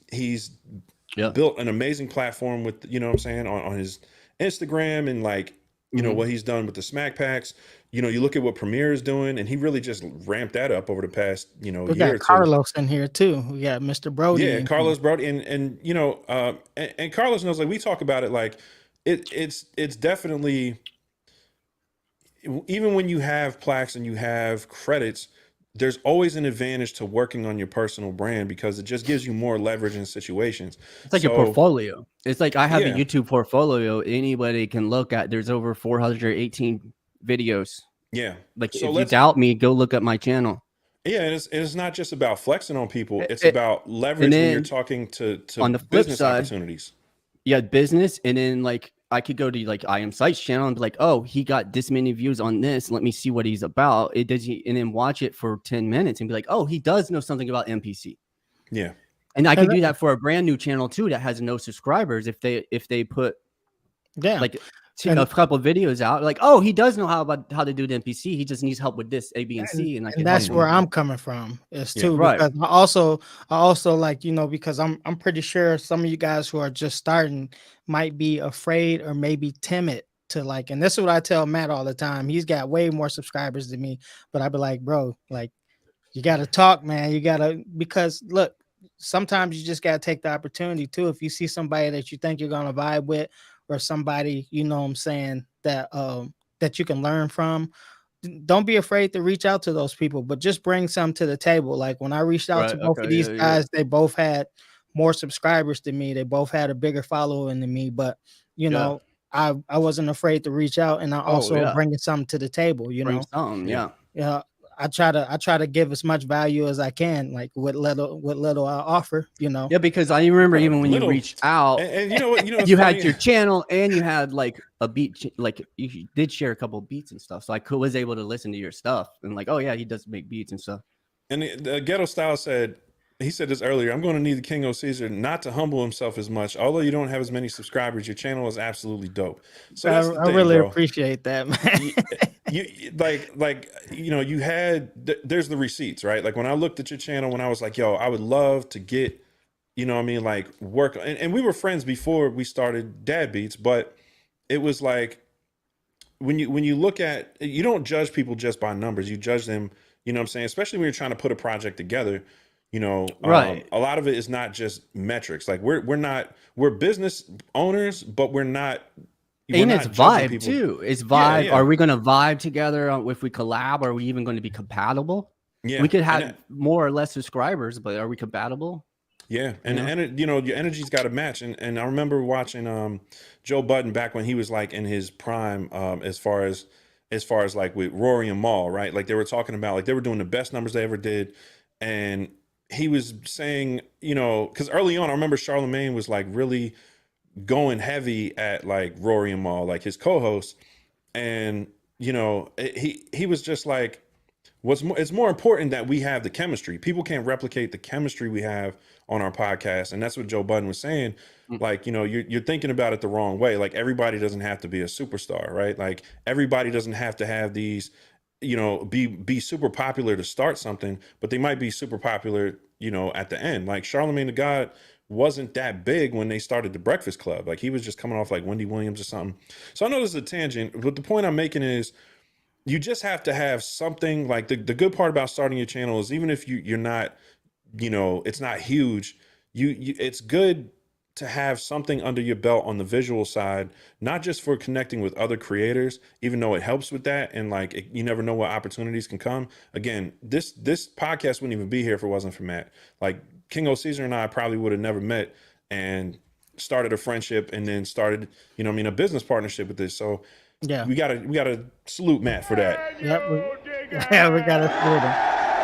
C: Yeah.
A: built an amazing platform with, you know what I'm saying, on his Instagram, and like, you know, what he's done with the smack packs. You know, you look at what Premiere is doing, and he really just ramped that up over the past, you know,
B: We
A: year
B: got
A: or two.
B: Carlos in here too. We got Mr. Brody.
A: Yeah,
B: in
A: Carlos
B: here.
A: Brody, and you know, and Carlos knows, like, we talk about it, like it's definitely, even when you have plaques and you have credits, there's always an advantage to working on your personal brand, because it just gives you more leverage in situations.
C: It's like a portfolio. It's like I have a
A: Yeah.
C: YouTube portfolio anybody can look at. There's over 418 videos.
A: Yeah.
C: Like,
A: So
C: if you doubt me, go look at my channel.
A: Yeah, and it's not just about flexing on people. It's about leverage when you're talking to
C: on the flip
A: business
C: side,
A: opportunities.
C: Yeah, business, and then like I could go to like I Am Sight's channel and be like, oh, he got this many views on this. Let me see what he's about. It does, and then watch it for 10 minutes and be like, oh, he does know something about NPC.
A: Yeah.
C: And I could do that for a brand new channel too that has no subscribers. If they put like a couple of videos out, like, oh, he does know how to do the NPC. He just needs help with this A, B, and C. And
B: that's where I'm coming from is too,
C: right.
B: because I also like, you know, because I'm pretty sure some of you guys who are just starting might be afraid or maybe timid to, like, and this is what I tell Matt all the time. He's got way more subscribers than me, but I'd be like, bro, like, you got to talk, man. You got to, because look, sometimes you just got to take the opportunity too. If you see somebody that you think you're going to vibe with, or somebody, you know what I'm saying, that that you can learn from, don't be afraid to reach out to those people, but just bring some to the table. Like when I reached out to both of these guys, they both had more subscribers than me. They both had a bigger following than me, but you know, I wasn't afraid to reach out, and I also bringing something to the table, you know. Yeah. I try to give as much value as I can, like what little I offer, you know.
C: Yeah, because I remember even when you reached out,
A: and you know what,
C: you had your channel and you had like a beat, like you did share a couple of beats and stuff. So I was able to listen to your stuff and like, oh yeah, he does make beats and stuff.
A: And the Ghetto Style said, he said this earlier, I'm going to need the King of Caesar not to humble himself as much. Although you don't have as many subscribers, your channel is absolutely dope. So that's the thing,
B: I really
A: bro.
B: appreciate that, man.
A: you like, you know, you had, there's the receipts, right? Like when I looked at your channel, when I was like, yo, I would love to get, you know what I mean, like work. And we were friends before we started Dad Beats, but it was like, when you look at, you don't judge people just by numbers. You judge them, you know what I'm saying? Especially when you're trying to put a project together. You know,
C: right.
A: A lot of it is not just metrics. Like we're business owners, but we're not.
C: And it's vibe too. It's vibe.
A: Yeah.
C: Are we going to vibe together if we collab? Are we even going to be compatible?
A: Yeah.
C: We could have more or less subscribers, but are we compatible?
A: Yeah. And you know, your energy's got to match. And I remember watching Joe Budden back when he was like in his prime, as far as like with Rory and Maul, right? Like they were talking about, like they were doing the best numbers they ever did. And he was saying, you know, because early on, I remember Charlemagne was like really going heavy at like Rory and Maul, like his co-hosts. And, you know, he was just like, it's more important that we have the chemistry. People can't replicate the chemistry we have on our podcast. And that's what Joe Budden was saying. Like, you know, you're thinking about it the wrong way. Like everybody doesn't have to be a superstar, right? Like everybody doesn't have to have these, you know, be super popular to start something, but they might be super popular, you know, at the end. Like Charlemagne the God wasn't that big when they started the Breakfast Club. Like he was just coming off like Wendy Williams or something. So I know this is a tangent, but the point I'm making is you just have to have something. Like the good part about starting your channel is even if you're not, you know, it's not huge, it's good to have something under your belt on the visual side, not just for connecting with other creators, even though it helps with that. And like, you never know what opportunities can come. Again, this podcast wouldn't even be here if it wasn't for Matt. Like King O Caesar and I probably would have never met and started a friendship and then started, you know what I mean, a business partnership with this. So
B: yeah,
A: we gotta salute Matt for that.
B: Yep. We gotta salute him.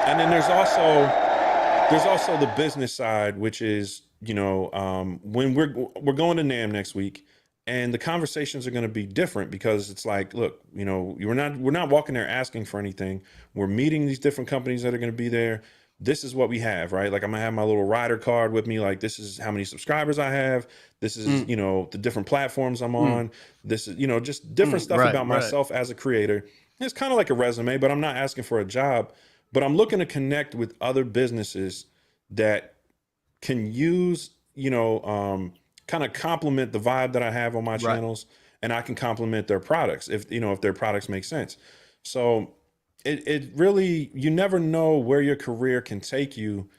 A: And then there's also the business side, which is, you know, when we're going to NAMM next week, and the conversations are going to be different because it's like, look, you know, we're not walking there asking for anything. We're meeting these different companies that are going to be there. this is what we have, right? Like I'm gonna have my little rider card with me. Like this is how many subscribers I have. This is, you know, the different platforms I'm on. This is, you know, just different stuff
C: Right,
A: about myself as a creator. It's kind of like a resume, but I'm not asking for a job, but I'm looking to connect with other businesses that can use, you know, kind of complement the vibe that I have on my
C: right.
A: channels, and I can complement their products if, you know, if their products make sense. So it really, you never know where your career can take you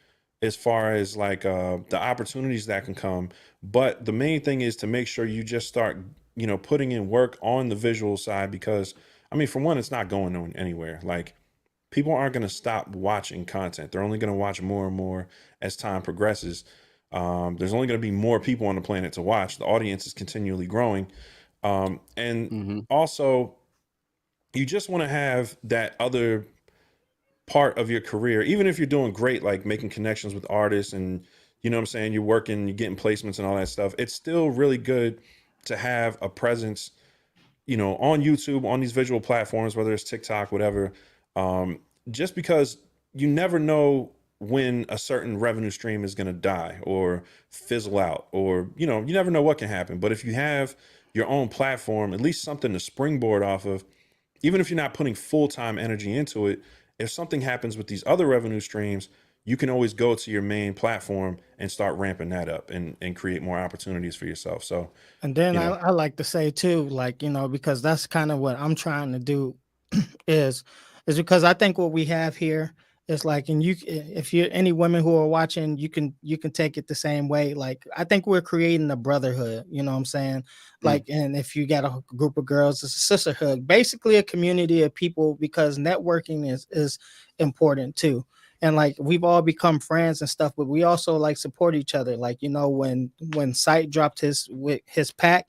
A: as far as like the opportunities that can come. But the main thing is to make sure you just start, you know, putting in work on the visual side, because I mean, for one, it's not going anywhere. Like people aren't going to stop watching content. They're only going to watch more and more as time progresses. There's only going to be more people on the planet to watch. The audience is continually growing. And also, you just want to have that other part of your career, even if you're doing great, like making connections with artists and, you know what I'm saying, you're working, you're getting placements and all that stuff. It's still really good to have a presence, you know, on YouTube, on these visual platforms, whether it's TikTok, whatever, just because you never know when a certain revenue stream is going to die or fizzle out, or, you know, you never know what can happen. But if you have your own platform, at least something to springboard off of, even if you're not putting full-time energy into it, if something happens with these other revenue streams, you can always go to your main platform and start ramping that up and create more opportunities for yourself. So,
B: And then
A: you know,
B: I like to say too, like, you know, because that's kind of what I'm trying to do is because I think what we have here is like, and you, if you're any women who are watching, you can take it the same way. Like I think we're creating a brotherhood, you know what I'm saying? Like, and if you got a group of girls, it's a sisterhood, basically a community of people, because networking is important too. And like we've all become friends and stuff, but we also like support each other. Like, you know, when Sight dropped his pack,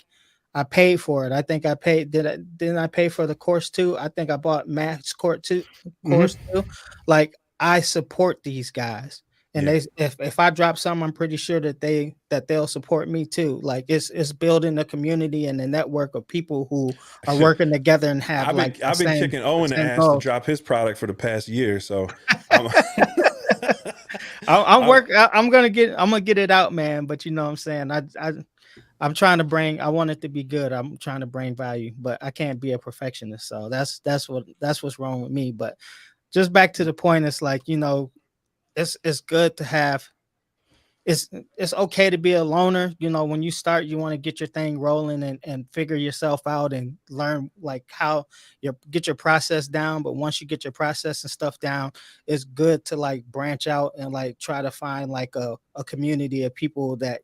B: I paid for it. I think I paid. Didn't I pay for the course too? I think I bought Matt's course too. Like I support these guys, and
A: yeah.
B: they if I drop something, I'm pretty sure that they'll support me too. Like it's building a community and a network of people who are working together and have like
A: I've been kicking
B: the
A: Owen the
B: same
A: ass to
B: goals.
A: drop his product for the past year. So I'm, I'm
B: I'm gonna get it out, man. But you know what I'm saying? I'm trying to bring. I want it to be good. I'm trying to bring value, but I can't be a perfectionist. So that's what's wrong with me. But just back to the point, it's like, you know, it's good to have. It's okay to be a loner. You know, when you start, you want to get your thing rolling and figure yourself out and learn like how you get your process down. But once you get your process and stuff down, it's good to like branch out and like try to find like a community of people that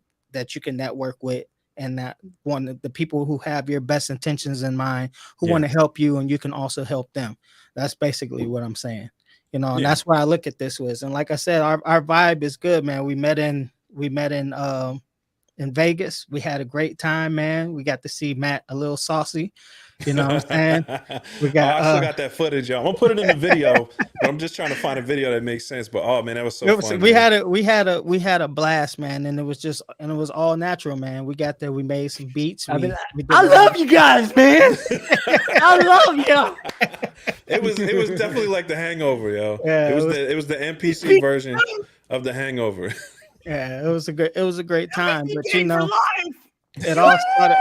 B: you can network with, and that the people who have your best intentions in mind, who
A: yeah,
B: want to help you, and you can also help them. That's basically what I'm saying. You know, and
A: yeah.
B: that's why I look at this with. And like I said, our vibe is good, man. We met in Vegas. We had a great time, man. We got to see Matt a little saucy. You know what I'm saying? We
A: Oh,
B: got
A: I still got that footage, y'all. I'm gonna put it in the video, but I'm just trying to find a video that makes sense. But oh man, that was so fun,
B: we
A: man.
B: had a blast, man, and it was all natural, man. We got there, we made some beats. We did
C: I love you guys, man. I love you.
A: It was definitely like The Hangover, yo.
B: Yeah,
A: It was the NPC version of The Hangover.
B: yeah, it was a great time.
C: NPC
B: But you
C: Gang for
B: know,
C: life.
B: it all started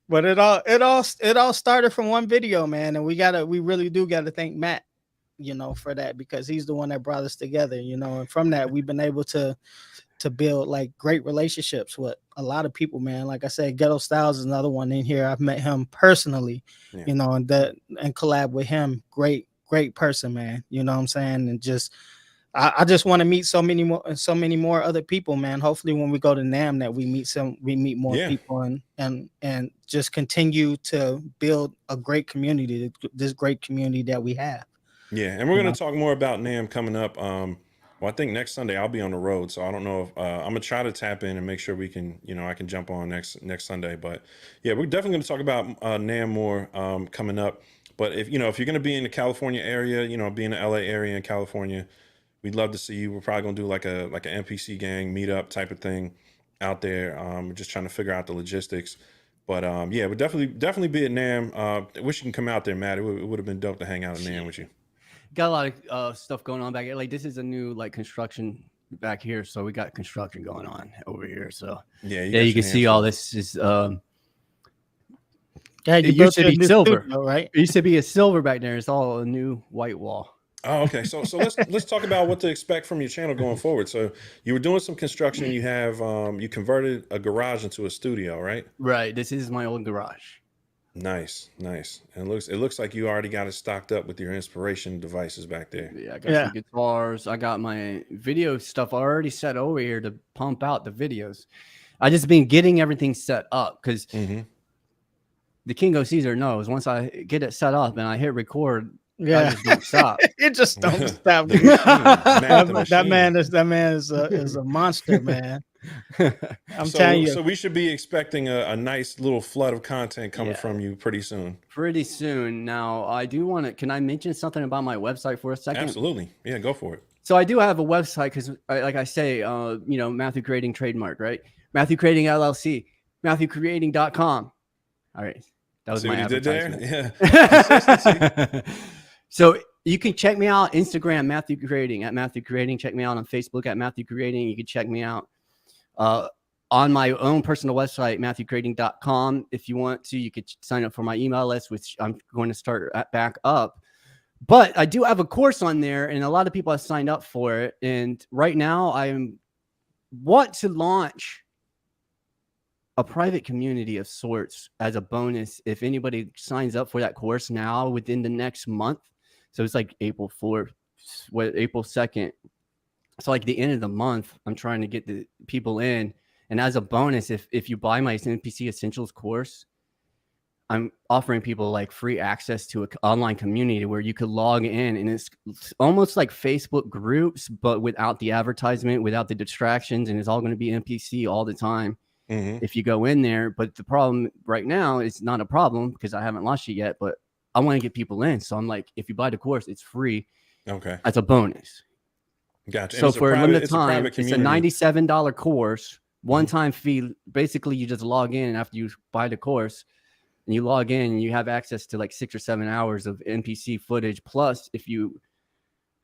B: but it all started from one video, man. And we really do gotta thank Matt, you know, for that, because he's the one that brought us together, you know. And from that, we've been able to build like great relationships with a lot of people, man. Like I said, Ghetto Styles is another one in here. I've met him personally,
A: Yeah.
B: you know, and collab with him. Great person, man. You know what I'm saying? And just I just want to meet so many more other people, man. Hopefully when we go to NAM that we meet more
A: Yeah.
B: people and just continue to build a great community, this great community that we have.
A: Yeah, and we're going to talk more about NAM coming up. Well, I think next Sunday I'll be on the road, so I don't know if I'm gonna try to tap in and make sure we can, you know, I can jump on next Sunday. But yeah, we're definitely going to talk about NAM more coming up. But if if you're going to be in the California area, you know, be in the LA area in California, we'd love to see you. We're probably going to do like an NPC gang meetup type of thing out there. We're just trying to figure out the logistics. But yeah, we'll definitely be at NAM. I wish you can come out there, Matt. It would have been dope to hang out at NAM with you.
C: got a lot of stuff going on back here. Like this is a new like construction back here, so we got construction going on over here. So
A: Yeah,
C: you can see all this is
B: Yeah,
C: it
B: you
C: used
B: built
C: to
B: your
C: be
B: new
C: silver.
B: studio, right?
C: It used to be a silver back there. It's all a new white wall.
A: Oh, okay. So let's talk about what to expect from your channel going forward. So you were doing some construction. You have you converted a garage into a studio, right?
C: Right. This is my old garage.
A: Nice, nice. And it looks like you already got it stocked up with your inspiration devices back there.
C: Yeah, I got some guitars. I got my video stuff already set over here to pump out the videos. I just been getting everything set up because the Kingo Caesar knows once I get it set up and I hit record, I just don't stop.
B: It just don't stop.
A: The machine,
B: that man is a monster, man. I'm telling you.
A: So we should be expecting a nice little flood of content coming from you pretty soon.
C: Pretty soon. Now, I do want to. Can I mention something about my website for a second?
A: Absolutely. Yeah, go for it.
C: So I do have a website because, like I say, you know, Matthew Creating trademark, right? Matthew Creating LLC, MatthewCreating.com. All right, that was my advertisement.
A: Yeah.
C: So you can check me out Instagram, Matthew Creating at Matthew Creating. Check me out on Facebook at Matthew Creating. You can check me out on my own personal website, MatthewCreating.com. If you want to, you could sign up for my email list, which I'm going to start back up. But I do have a course on there, and a lot of people have signed up for it. And right now, I want to launch a private community of sorts as a bonus if anybody signs up for that course now within the next month. So it's like April 4th, April 2nd. So like the end of the month, I'm trying to get the people in. And as a bonus, if you buy my NPC Essentials course, I'm offering people like free access to an online community where you could log in, and it's almost like Facebook groups, but without the advertisement, without the distractions, and it's all going to be NPC all the time if you go in there. But the problem right now is not a problem because I haven't launched it yet, but I want to get people in. So I'm like, if you buy the course, it's free.
A: Okay.
C: As a bonus.
A: Gotcha.
C: So for a limited time, it's a $97 course, one-time fee. Basically, you just log in after you buy the course, and you log in, and you have access to like 6 or 7 hours of NPC footage. Plus, if you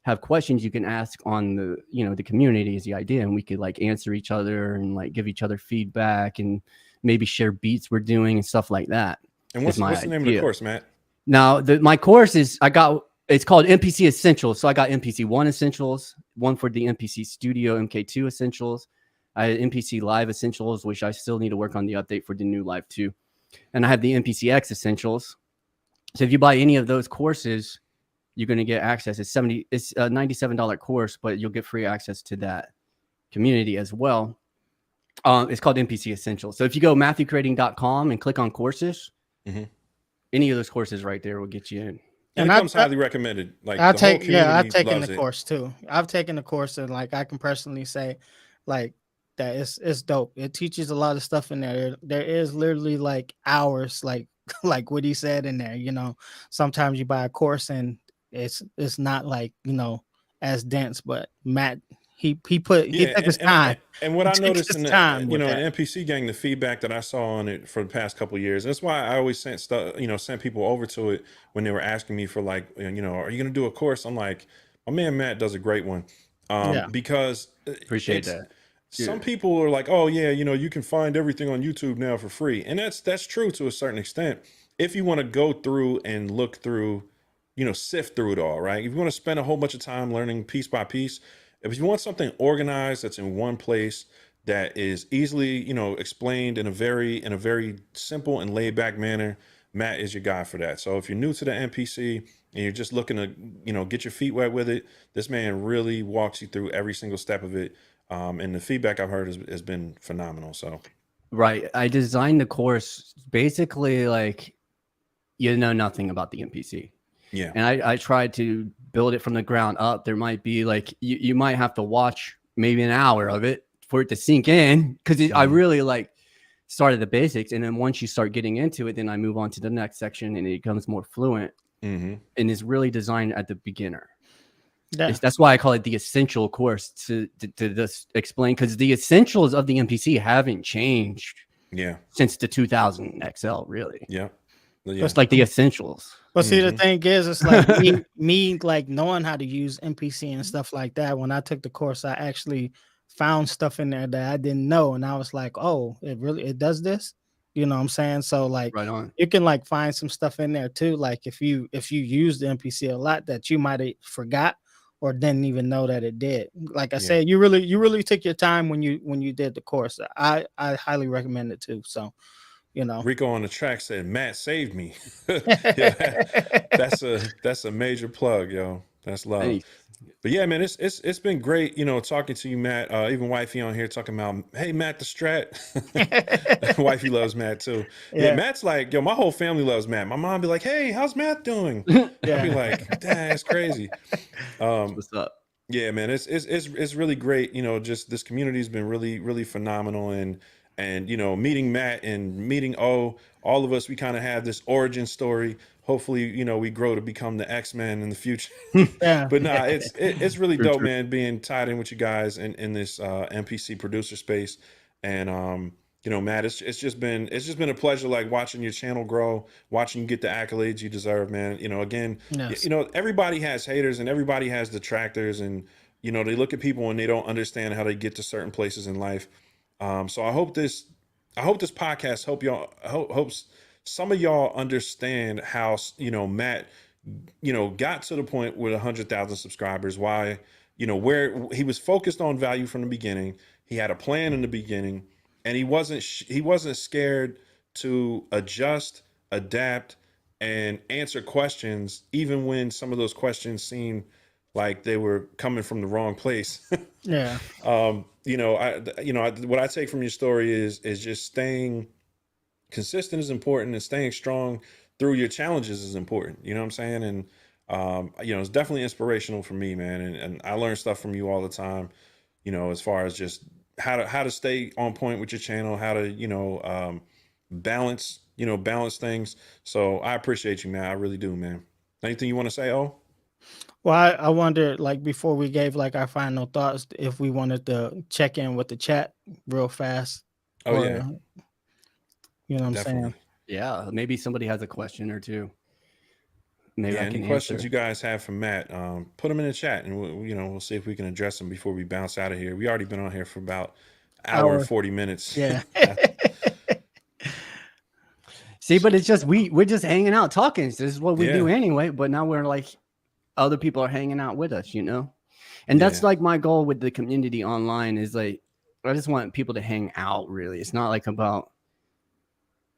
C: have questions, you can ask on the, you know, the community is the idea, and we could like answer each other and like give each other feedback and maybe share beats we're doing and stuff like that.
A: And what's the name of the course, Matt?
C: Now, my course is it's called NPC Essentials. So I got NPC 1 Essentials, one for the NPC Studio MK2 Essentials. I had NPC Live Essentials, which I still need to work on the update for the new Live 2. And I have the NPC X Essentials. So if you buy any of those courses, you're going to get access. It's a $97 course, but you'll get free access to that community as well. It's called NPC Essentials. So if you go MatthewCreating.com and click on courses, any of those courses right there will get you in.
A: And it comes highly recommended. Like
B: I've taken the course too. I've taken the course, and like I can personally say, like that it's dope. It teaches a lot of stuff in there. There is literally like hours, like what he said in there. You know, sometimes you buy a course and it's not like, you know, as dense, but Matt, he took his time.
A: And what I noticed in the, you know, in NPC Gang, the feedback that I saw on it for the past couple of years, that's why I always sent stuff, you know, sent people over to it when they were asking me for like, you know, are you going to do a course? I'm like, my man Matt does a great one. Because
C: appreciate that.
A: Some people are like, oh yeah, you know, you can find everything on YouTube now for free. And that's true to a certain extent. If you want to go through and look through, you know, sift through it all, right? If you want to spend a whole bunch of time learning piece by piece, if you want something organized that's in one place that is easily, you know, explained in a very simple and laid back manner, Matt is your guy for that. So if you're new to the NPC and you're just looking to, you know, get your feet wet with it, this man really walks you through every single step of it. And the feedback I've heard has been phenomenal. So,
C: right. I designed the course basically like you know nothing about the NPC.
A: Yeah.
C: And I tried to build it from the ground up. There might be like, you might have to watch maybe an hour of it for it to sink in. Cause I really like started the basics. And then once you start getting into it, then I move on to the next section and it becomes more fluent and is really designed at the beginner. Yeah. That's why I call it the essential course to just explain. Cause the essentials of the NPC haven't changed since the 2000 XL really.
A: Yeah. Yeah.
C: It's like the essentials.
B: But see, the
A: Mhm.
B: thing is, it's like me like knowing how to use NPC and stuff like that. When I took the course, I actually found stuff in there that I didn't know, and I was like, oh, it does this. You know what I'm saying? So like
C: Right on.
B: you can like find some stuff in there too. Like if you use the NPC a lot that you might have forgot or didn't even know that it did. Like I
A: Yeah.
B: said, you really took your time when you did the course. I highly recommend it too. So, you know.
A: Rico on the track said, "Matt saved me." Yeah, that's a major plug, yo. That's love.
C: Thanks.
A: But yeah, man, it's been great, you know, talking to you, Matt. Even wifey on here talking about, hey, Matt the Strat. Wifey loves Matt too. Yeah,
B: Yeah.
A: Matt's like, yo, my whole family loves Matt. My mom be like, hey, how's Matt doing? I'd be
B: Yeah.
A: like, dang, that's crazy.
C: What's up?
A: Yeah, man, it's really great. You know, just this community's been really phenomenal, and you know, meeting Matt and meeting all of us, we kind of have this origin story. Hopefully, you know, we grow to become the X-Men in the future.
B: Yeah.
A: But nah, it's really
C: True,
A: dope,
C: true.
A: man, being tied in with you guys in this NPC producer space. And you know, Matt, it's just been a pleasure, like watching your channel grow, watching you get the accolades you deserve, man. You know, again,
B: Yes.
A: you know, everybody has haters and everybody has detractors, and you know, they look at people and they don't understand how they get to certain places in life. So I hope this podcast hopes some of y'all understand how, you know, Matt, you know, got to the point with 100,000 subscribers. Why, you know, where he was focused on value from the beginning. He had a plan in the beginning, and he wasn't scared to adjust, adapt, and answer questions, even when some of those questions seemed like they were coming from the wrong place.
B: Yeah.
A: You know, what I take from your story is just staying consistent is important, and staying strong through your challenges is important. You know what I'm saying? And you know, it's definitely inspirational for me, man. And I learn stuff from you all the time. You know, as far as just how to stay on point with your channel, how to, you know, balance things. So I appreciate you, man. I really do, man. Anything you want to say? Oh,
B: Well, I wondered, like, before we gave like our final thoughts, if we wanted to check in with the chat real fast,
A: oh
B: or
A: yeah,
B: you know what I'm
A: definitely.
B: saying?
C: Yeah, maybe somebody has a question or two. Maybe
A: Yeah,
C: I
A: any
C: can
A: questions
C: answer.
A: you guys have for Matt, put them in the chat, and we'll see if we can address them before we bounce out of here. We already been on here for about an hour and
B: Hour.
A: 40 minutes.
B: Yeah.
C: See, but it's just we're just hanging out talking. This is what we do
A: Yeah.
C: anyway. But now we're like other people are hanging out with us, you know? And that's
A: Yeah.
C: like my goal with the community online is like I just want people to hang out, really. It's not like about,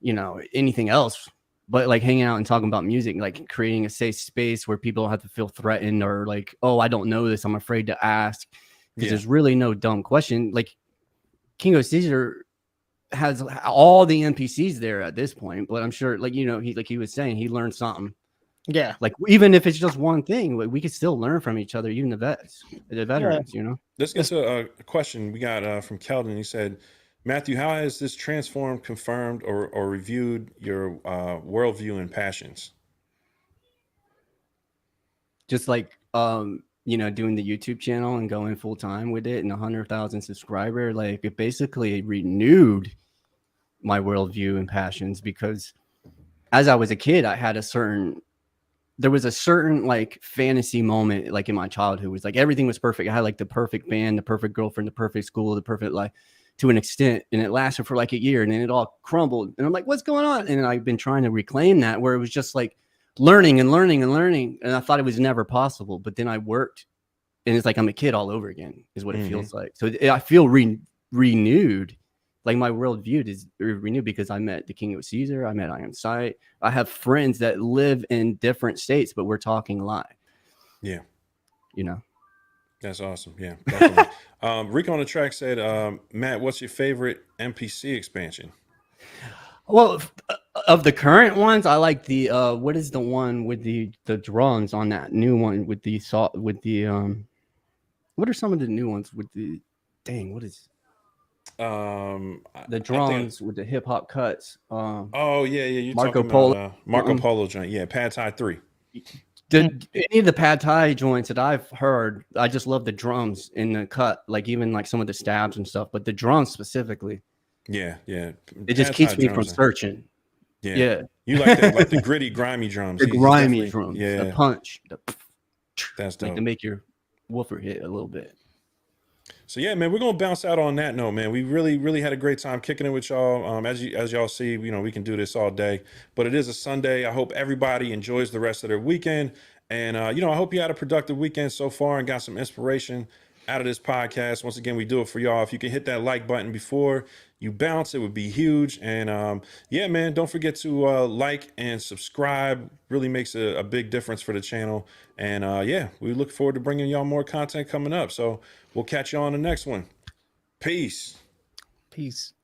C: you know, anything else, but like hanging out and talking about music, like creating a safe space where people don't have to feel threatened or like, oh, I don't know this, I'm afraid to ask. Because
A: Yeah.
C: there's really no dumb question. Like King of Caesar has all the NPCs there at this point, but I'm sure, like, you know, he was saying, he learned something.
B: Yeah.
C: Like even if it's just one thing, like, we could still learn from each other, even the veterans, you know.
A: Let's get to a question we got from Keldon. He said, Matthew, how has this transformed, confirmed, or reviewed your worldview and passions?
C: Just like you know, doing the YouTube channel and going full time with it and 100,000 subscriber, like it basically renewed my worldview and passions, because as I was a kid, there was a certain like fantasy moment, like in my childhood, was like everything was perfect. I had like the perfect band, the perfect girlfriend, the perfect school, the perfect life to an extent. And it lasted for like a year and then it all crumbled. And I'm like, what's going on? And I've been trying to reclaim that, where it was just like learning and learning and learning. And I thought it was never possible. But then I worked and it's like I'm a kid all over again, is what it feels like. So I feel renewed. Like my worldview is renewed because I met the King of Caesar. I met I Am Sight. I have friends that live in different states, but we're talking live.
A: Yeah.
C: You know,
A: that's awesome. Yeah, definitely. Rico on the track said, Matt, what's your favorite NPC expansion?
C: well, of the current ones, I like the what is the one with the drums on that new one with the what are some of the new ones with the what is the drums with the hip hop cuts?
A: Oh yeah, you're
C: Marco
A: talking
C: Polo.
A: about Marco Polo joint. Yeah, Pad Thai 3.
C: Any of the Pad Thai joints that I've heard, I just love the drums in the cut, like even like some of the stabs and stuff, but the drums specifically.
A: Yeah.
C: It just keeps me from searching.
A: Yeah.
C: Yeah.
A: You like the gritty, grimy drums.
C: The
A: He's
C: grimy
A: definitely-
C: drums,
A: Yeah.
C: the punch,
A: That's
C: like
A: dope.
C: to make your woofer hit a little bit.
A: So yeah, man, we're gonna bounce out on that note, man. We really had a great time kicking it with y'all. As y'all see, you know, we can do this all day, but it is a Sunday. I hope everybody enjoys the rest of their weekend, and you know, I hope you had a productive weekend so far and got some inspiration out of this podcast. Once again, we do it for y'all. If you can hit that like button before you bounce, it would be huge. And yeah, man, don't forget to like and subscribe. Really makes a big difference for the channel. And yeah, we look forward to bringing y'all more content coming up. So we'll catch you on the next one. Peace.
B: Peace.